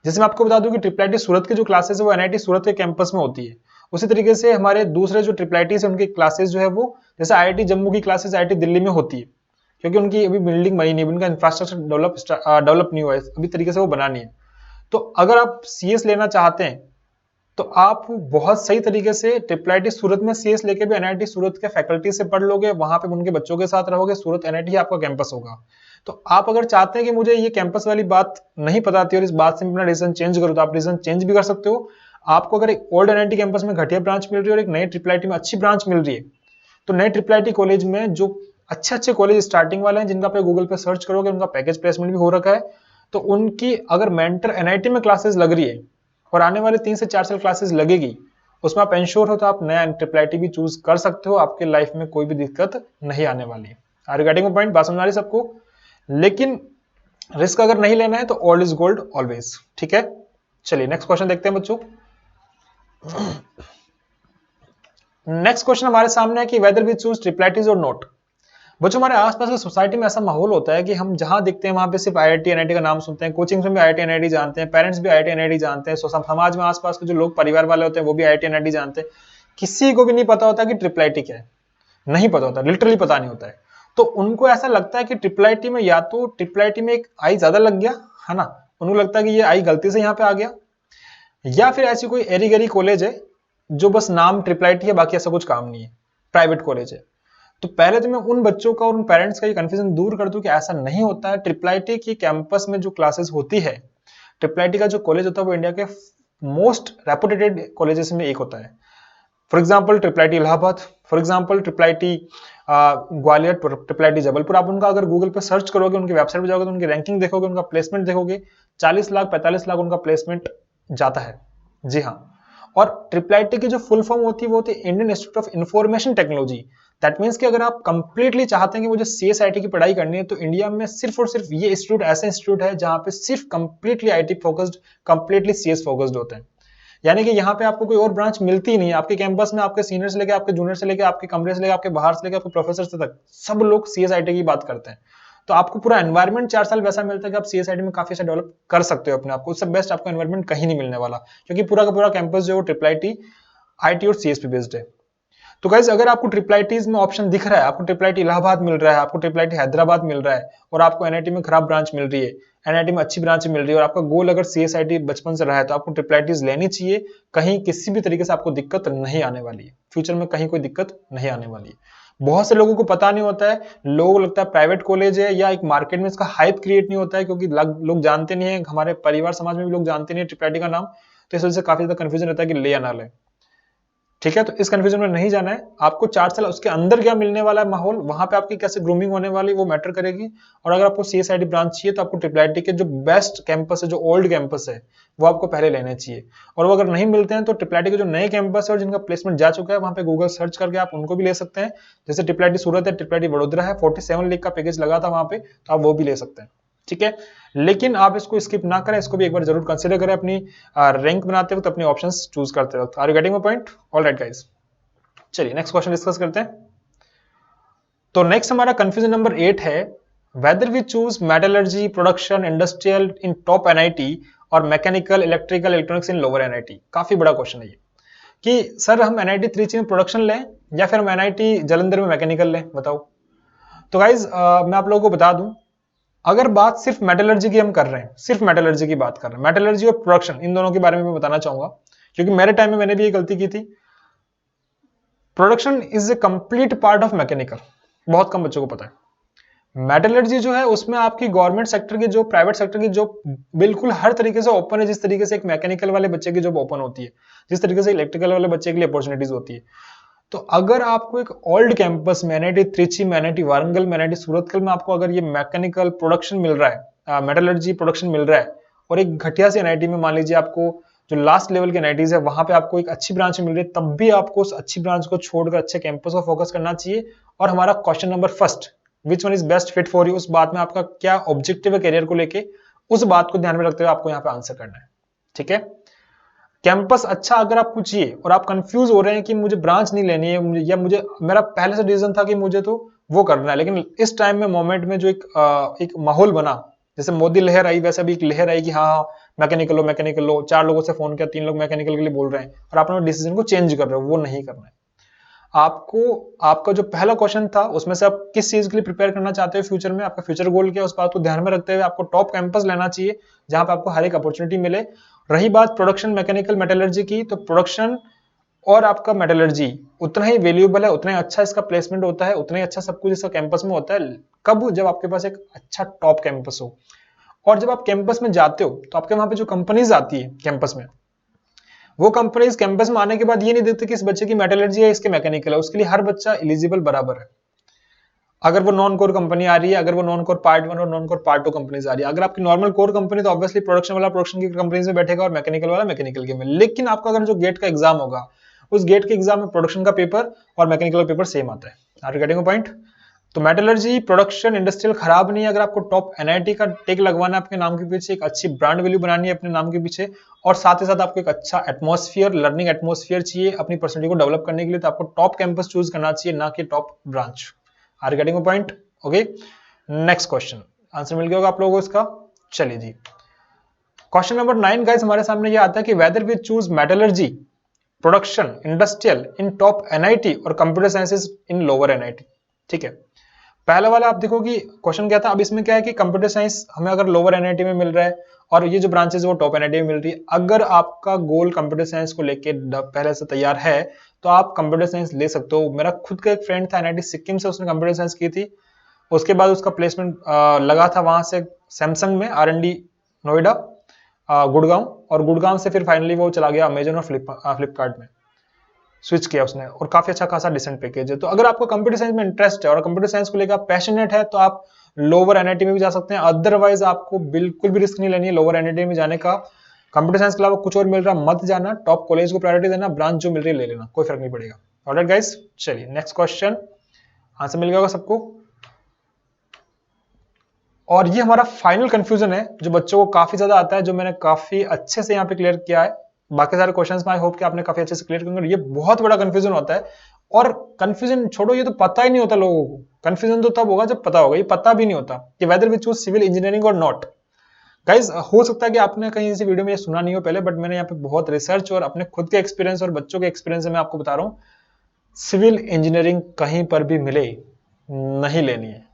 जैसे मैं आपको बता दूं कि IIIT सूरत की जो क्लासेस है वो एनआईटी सूरत के कैंपस में होती है। उसी तरीके से हमारे दूसरे जो IIIT है उनकी क्लासेस जो है वो, जैसे आईआईटी जम्मू की क्लासेस आईआईटी दिल्ली में होती है, क्योंकि उनकी अभी बिल्डिंग बनी नहीं, उनका इंफ्रास्ट्रक्चर डेवलप नहीं हुआ है, अभी तरीके से वो बना नहीं है। तो अगर आप सीएस लेना चाहते हैं तो आप बहुत सही तरीके से IIIT सूरत में सीएस लेके भी एनआईटी सूरत के फैकल्टी से पढ़ लोगे, वहां पे उनके बच्चों के साथ रहोगे, सूरत एनआईटी आपका कैंपस होगा। तो आप अगर चाहते हैं कि मुझे ये कैंपस वाली बात नहीं पता थी और इस बात से अपना डिसीजन चेंज करो, तो आप डिसीजन चेंज भी कर सकते हो। आपको अगर एक ओल्ड एनआईटी कैंपस में घटिया ब्रांच मिल रही है और एक नए IIIT में अच्छी ब्रांच मिल रही है, तो नए IIIT कॉलेज में जो अच्छे अच्छे कॉलेज स्टार्टिंग वाले हैं, जिनका आप गूगल पे सर्च करोगे, उनका पैकेज प्लेसमेंट भी हो रखा है, तो उनकी अगर मेंटर एनआईटी में क्लासेस लग रही है और आने वाले 3 से 4 साल क्लासेस लगेगी, उसमें आप इंश्योर हो तो आप नया IIIT भी चूज कर सकते हो। आपके लाइफ में कोई भी दिक्कत नहीं आने वाली। Are you getting my point? बात समझ आ रही सबको? लेकिन रिस्क अगर नहीं लेना है तो ओल्ड इज गोल्ड ऑलवेज। ठीक है, चलिए नेक्स्ट क्वेश्चन देखते हैं बच्चों। नेक्स्ट क्वेश्चन हमारे सामने है कि वेदर वी चूज IIIT और नॉट। बच्चों हमारे आसपास की सोसाइटी में ऐसा माहौल होता है कि हम जहां दिखते हैं वहां पे सिर्फ आईआईटी एनआईटी का नाम सुनते हैं, कोचिंग में भी आईआईटी एनआईटी जानते हैं, पेरेंट्स भी आईआईटी एनआईटी जानते हैं, समाज में आसपास के जो लोग परिवार वाले होते हैं वो भी आईआईटी एनआईटी जानते हैं। किसी को भी नहीं पता होता कि IIIT क्या है, नहीं पता होता, लिटरली पता नहीं होता है। तो उनको ऐसा लगता है कि IIIT में या तो IIIT में एक आई ज्यादा लग गया है ना, उनको लगता है कि ये आई गलती से यहाँ पे आ गया, या फिर ऐसी कोई एरी गरी कॉलेज है जो बस नाम IIIT है, बाकी ऐसा कुछ काम नहीं है, प्राइवेट कॉलेज है। तो पहले तो मैं उन बच्चों का और उन पेरेंट्स का ये कंफ्यूजन दूर कर दूं कि ऐसा नहीं होता है। IIIT की कैंपस में जो क्लासेस होती है, IIIT का जो कॉलेज होता है वो इंडिया के मोस्ट रेपुटेटेड कॉलेजेस में एक होता है। For example triple IIT Allahabad, for example triple IIT Gwalior, triple IIT Jabalpur. आप उनका अगर गूगल पर सर्च करोगे, उनकी वेबसाइट पर जाओगे तो उनकी रैंकिंग देखोगे, उनका प्लेसमेंट देखोगे, 40 लाख 45 लाख उनका प्लेसमेंट जाता है। जी हाँ। और ट्रिपल IIT की जो फुल फॉर्म होती है वो होती है Indian institute of information technology. That means कि अगर आप कंप्लीटली चाहते हैं कि मुझे CSIT की पढ़ाई करनी है, तो इंडिया में सिर्फ और सिर्फ ये इंस्टीट्यूट ऐसा इंस्टीट्यूट है जहां पे सिर्फ completely IT focused, completely CS focused होते हैं। यानी कि यहाँ पे आपको कोई और ब्रांच मिलती ही नहीं है। आपके कैंपस में आपके सीनियर से लेके, आपके जूनियर से लेके, आपके कमरे से लेके, आपके बाहर से लेके, आपके प्रोफेसर से तक सब लोग CSIT की बात करते हैं। तो आपको पूरा एनवायरनमेंट 4 साल वैसा मिलता है कि आप CSIT में काफी अच्छा डेवलप कर सकते हो अपने आप को। उससे बेस्ट आपको एनवायरनमेंट कहीं नहीं मिलने वाला, क्योंकि पूरा का पूरा कैंपस जो है ट्रिपल IIT IT और CS पे बेस्ड है। तो गाइज अगर आपको ट्रिपल IITs में ऑप्शन दिख रहा है, आपको ट्रिपल IIT इलाहाबाद मिल रहा है, आपको ट्रिपल IIT हैदराबाद मिल रहा है, और आपको NIT में खराब ब्रांच मिल रही है, NIT में अच्छी ब्रांच मिल रही है, और आपका गोल अगर CSIT बचपन से रहा है, तो आपको ट्रिपल IITs लेनी चाहिए। कहीं किसी भी तरीके से आपको दिक्कत नहीं आने वाली है, फ्यूचर में कहीं कोई दिक्कत नहीं आने वाली है। बहुत से लोगों को पता नहीं होता है, लोगों को लगता है प्राइवेट कॉलेज है, या एक मार्केट में इसका हाइप क्रिएट नहीं होता है, क्योंकि लोग जानते नहीं है, हमारे परिवार समाज में भी लोग जानते नहीं है ट्रिपल IIT का नाम। तो इस वजह से काफी ज्यादा कंफ्यूजन रहता है कि ले या ना ले। ठीक है, तो इस कंफ्यूजन में नहीं जाना है आपको। 4 साल उसके अंदर क्या मिलने वाला है माहौल, वहां पे आपकी कैसे ग्रूमिंग होने वाली वो मैटर करेगी। और अगर आपको CSIT ब्रांच चाहिए तो आपको ट्रिपल IIT के जो बेस्ट कैंपस है, जो ओल्ड कैंपस है, वो आपको पहले लेने चाहिए। और वो अगर नहीं मिलते हैं तो ट्रिपल IIT के जो नए कैंपस है और जिनका प्लेसमेंट जा चुका है, वहां पे गूगल सर्च करके आप उनको भी ले सकते हैं। जैसे ट्रिपल IIT सूरत है, ट्रिपल IIT वडोदरा है, 47 लाख का पैकेज लगा था वहां पे, तो आप वो भी ले सकते हैं। ठीक है, लेकिन आप इसको स्किप ना करें, इसको भी एक बार जरूर कंसिडर करें अपनी रैंक बनाते वक्त, अपने ऑप्शंस चूज करते वक्त। Are you getting my point? Alright guys, चलिए नेक्स्ट क्वेश्चन डिस्कस करते हैं। तो नेक्स्ट हमारा कंफ्यूजन नंबर 8 है, whether we choose metallurgy, production, industrial in top NIT और mechanical, electrical, electronics in lower NIT। काफी बड़ा क्वेश्चन है ये कि सर हम NIT त्रिची में प्रोडक्शन लें या फिर हम NIT जालंधर में मैकेनिकल लें, बताओ। तो गाइज मैं आप लोगों को बता दूं, अगर बात सिर्फ मेटलर्जी की हम कर रहे हैं, सिर्फ मेटलर्जी की बात कर रहे हैं, मेटलर्जी और प्रोडक्शन इन दोनों के बारे में मैं बताना चाहूंगा, क्योंकि मेरे टाइम में मैंने भी ये गलती की थी। Production is a complete part of mechanical, बहुत कम बच्चों को पता है। मेटलर्जी जो है उसमें आपकी गवर्नमेंट सेक्टर की जो, प्राइवेट सेक्टर की जो बिल्कुल हर तरीके से ओपन है, जिस तरीके से एक मैकेनिकल वाले बच्चे की जॉब ओपन होती है, जिस तरीके से इलेक्ट्रिकल वाले बच्चे के लिए अपॉर्चुनिटीज होती है। तो अगर आपको एक ओल्ड कैंपस में NIT त्रिची में, NIT वारंगल में, NIT सूरतकल में आपको अगर ये मैकेनिकल प्रोडक्शन मिल रहा है, मेटलर्जी प्रोडक्शन मिल रहा है, और एक घटिया से NIT में मान लीजिए आपको जो लास्ट लेवल के NITs है वहां पे आपको एक अच्छी ब्रांच मिल रही है, तब भी आपको उस अच्छी ब्रांच को छोड़कर अच्छे कैंपस को फोकस करना चाहिए। और हमारा question number first, which one is best fit for you, उस बात में आपका क्या ऑब्जेक्टिव है करियर को लेके, उस बात को ध्यान में रखते हुए आपको यहाँ पे आंसर करना है। ठीक है, कैंपस अच्छा अगर आपको चाहिए और आप कंफ्यूज हो रहे हैं कि मुझे ब्रांच नहीं लेनी है, या मुझे, मेरा पहले से डिसीजन था कि मुझे तो वो करना है, लेकिन इस टाइम में मोमेंट में जो एक माहौल बना, जैसे मोदी लहर आई वैसे भी एक लहर आई कि हाँ मैकेनिकल लो, मैकेनिकल लो, 4 लोगों से फोन किया, 3 लोग मैकेनिकल के लिए बोल रहे हैं, और आपने डिसीजन को चेंज कर रहे हो, वो नहीं करना है आपको। आपका जो पहला क्वेश्चन था उसमें से आप किस चीज के लिए प्रिपेयर करना चाहते हो फ्यूचर में, आपका फ्यूचर गोल क्या है, उस बात को ध्यान में रखते हुए आपको टॉप कैंपस लेना चाहिए जहां पे आपको हर एक अपॉर्चुनिटी मिले। रही बात प्रोडक्शन, मैकेनिकल, मेटलर्जी की, तो प्रोडक्शन और आपका मेटलर्जी उतना ही वैल्यूएबल है, उतना ही अच्छा इसका प्लेसमेंट होता है, उतना ही अच्छा सब कुछ इसका कैंपस में होता है। कब? जब आपके पास एक अच्छा टॉप कैंपस हो। और जब आप कैंपस में जाते हो तो आपके वहां पे जो कंपनीज आती है कैंपस में, वो कंपनीज कैंपस में आने के बाद ये नहीं देखते कि इस बच्चे की मेटलर्जी है, इसके मैकेनिकल है, उसके लिए हर बच्चा एलिजिबल बराबर है। अगर वो नॉन कोर कंपनी आ रही है, अगर वो नॉन कोर पार्ट 1 और नॉन कोर पार्ट 2 कंपनीज आ रही है, अगर आपकी नॉर्मल कोर कंपनी तो ऑब्वियसली प्रोडक्शन वाला प्रोडक्शन की कंपनीज में बैठेगा और मैकेनिकल वाला मैकेनिकल के में। लेकिन आपका अगर जो गेट का एग्जाम होगा, उस गेट के एग्जाम में प्रोडक्शन का पेपर और मैकेनिकल का पेपर सेम आता है। Are you getting point? तो मेटलर्जी, प्रोडक्शन, इंडस्ट्रियल खराब नहीं है अगर आपको टॉप NIT का टेक लगवाना है अपने नाम के पीछे, एक अच्छी ब्रांड वैल्यू बनानी है अपने नाम के पीछे, और साथ ही साथ आपको एक अच्छा एटमॉस्फेयर, लर्निंग एटमॉस्फेयर चाहिए अपनी पर्सनैलिटी को डेवलप करने के लिए, तो आपको टॉप कैंपस चूज करना चाहिए, ना कि top branch. Are you getting point? Okay, next question, answer मिल गया होगा आप लोगों को इसका। चलिए जी, क्वेश्चन नंबर 9 गाइस हमारे सामने ये आता है कि whether we choose metallurgy, production, industrial in top NIT और computer sciences in lower NIT। ठीक है, पहला वाला आप देखो कि क्वेश्चन क्या था। अब इसमें क्या है कि कंप्यूटर साइंस हमें अगर लोअर NIT में मिल रहा है और ये जो ब्रांचेस वो टॉप NIT में मिल रही है, अगर आपका गोल कंप्यूटर साइंस को लेके पहले से तैयार है तो आप कंप्यूटर साइंस ले सकते हो। मेरा खुद का एक फ्रेंड था NIT सिक्किम से, उसने कंप्यूटर साइंस की थी, उसके बाद उसका प्लेसमेंट लगा था वहां से सैमसंग में R&D नोएडा, गुड़गांव, और गुड़गांव से फिर फाइनली वो चला गया अमेजन और फ्लिपकार्ट में स्विच किया उसने, और काफी अच्छा खासा डिसेंट पैकेज है। तो अगर आपको कंप्यूटर साइंस में इंटरेस्ट है और कंप्यूटर साइंस को लेकर पैशनेट है तो आप लोअर एनआईटी में भी जा सकते हैं। अदरवाइज आपको बिल्कुल भी रिस्क नहीं लेनी है लोअर एनआईटी में जाने का। कंप्यूटर साइंस के अलावा कुछ और मिल रहा मत जाना, टॉप कॉलेज को प्रायोरिटी देना, ब्रांच जो मिल रही है ले लेना, कोई फर्क नहीं पड़ेगा। ऑलराइट गाइस, चलिए नेक्स्ट क्वेश्चन, आंसर मिल गया होगा सबको। और ये हमारा फाइनल कंफ्यूजन है जो बच्चों को काफी ज्यादा आता है, जो मैंने काफी अच्छे से यहाँ पे क्लियर किया है। बाकी सारे क्वेश्चंस में आई होप कि आपने काफी अच्छे से क्लियर किया। ये बहुत बड़ा कंफ्यूजन होता है, और कंफ्यूजन छोड़ो, ये तो पता ही नहीं होता लोगों को। कंफ्यूजन तो तब होगा जब पता होगा, ये पता भी नहीं होता कि whether we choose civil engineering और नॉट। गाइज हो सकता है कि आपने कहीं इसी वीडियो में ये सुना नहीं हो पहले, बट मैंने यहाँ पे बहुत रिसर्च और अपने खुद के एक्सपीरियंस और बच्चों के एक्सपीरियंस से मैं आपको बता रहा हूँ, सिविल इंजीनियरिंग कहीं पर भी मिले नहीं लेनी है।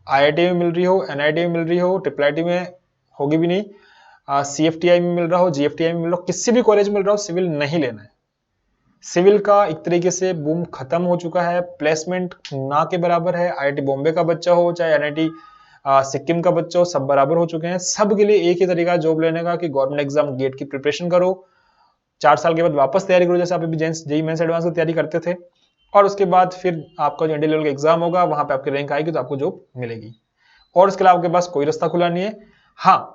आईआईटी में मिल रही हो, एनआईटी में मिल रही हो, ट्रिपल आईटी में होगी भी नहीं, सीएफटीआई में मिल रहा हो, जीएफटीआई में मिल रहा हो, किसी भी कॉलेज में मिल रहा हो, सिविल नहीं लेना है। सिविल का एक तरीके से बूम खत्म हो चुका है, प्लेसमेंट ना के बराबर है। आईआईटी बॉम्बे का बच्चा हो चाहे एनआईटी सिक्किम का बच्चा हो, सब बराबर हो चुके हैं। सब के लिए एक ही तरीका जॉब लेने का कि गवर्नमेंट एग्जाम गेट की प्रिपरेशन करो, 4 साल के बाद वापस तैयारी करो, जैसे आप अभी जेईई मेंस एडवांस की तैयारी करते थे, और उसके बाद फिर आपका जो इंडियन लेवल का एग्जाम होगा वहां पे आपकी रैंक आएगी तो आपको जॉब मिलेगी, और उसके अलावा आपके पास कोई रास्ता खुला नहीं है। हाँ,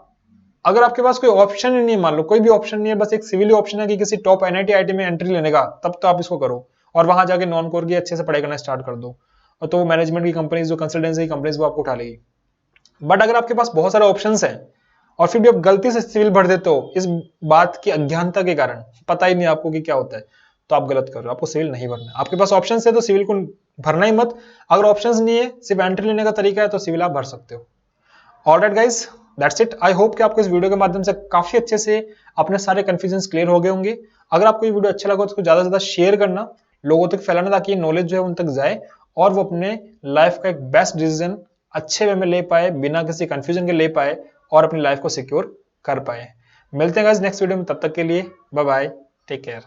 अगर आपके पास कोई ऑप्शन ही नहीं, मान लो कोई भी ऑप्शन नहीं है, बस एक सिविल ऑप्शन है कि किसी टॉप एनआईटी आईआईटी में एंट्री लेने का, तब तो आप इसको करो और वहां जाके नॉन कोर की अच्छे से पढ़ाई करना स्टार्ट कर दो, और तो मैनेजमेंट की कंपनीज, जो कंसल्टेंसी की कंपनीज, वो आपको उठा लेगी। बट अगर आपके पास बहुत सारे ऑप्शंस हैं और फिर भी आप गलती से सिविल भर देते हो इस बात की अज्ञानता के कारण, पता ही नहीं आपको कि क्या होता है, तो आप गलत कर रहे हो, आपको सिविल नहीं भरना है। आपके पास ऑप्शंस है तो सिविल को भरना ही मत। अगर ऑप्शंस नहीं है, सिर्फ एंट्री लेने का तरीका है, तो सिविल आप भर सकते हो। Alright guys, that's it. I hope कि आपको इस वीडियो के माध्यम से काफी अच्छे से अपने सारे कंफ्यूजन क्लियर हो गए होंगे। अगर आपको ये वीडियो अच्छा लगा तो उसको ज्यादा से ज्यादा शेयर करना, लोगों तक फैलाना, ताकि ये नॉलेज जो है उन तक जाए और वो अपने लाइफ का एक बेस्ट डिसीजन अच्छे वे में ले पाए, बिना किसी कंफ्यूजन के ले पाए, और अपनी लाइफ को सिक्योर कर पाए। मिलते हैं गाइस नेक्स्ट वीडियो में, तब तक के लिए बाय बाय, टेक केयर।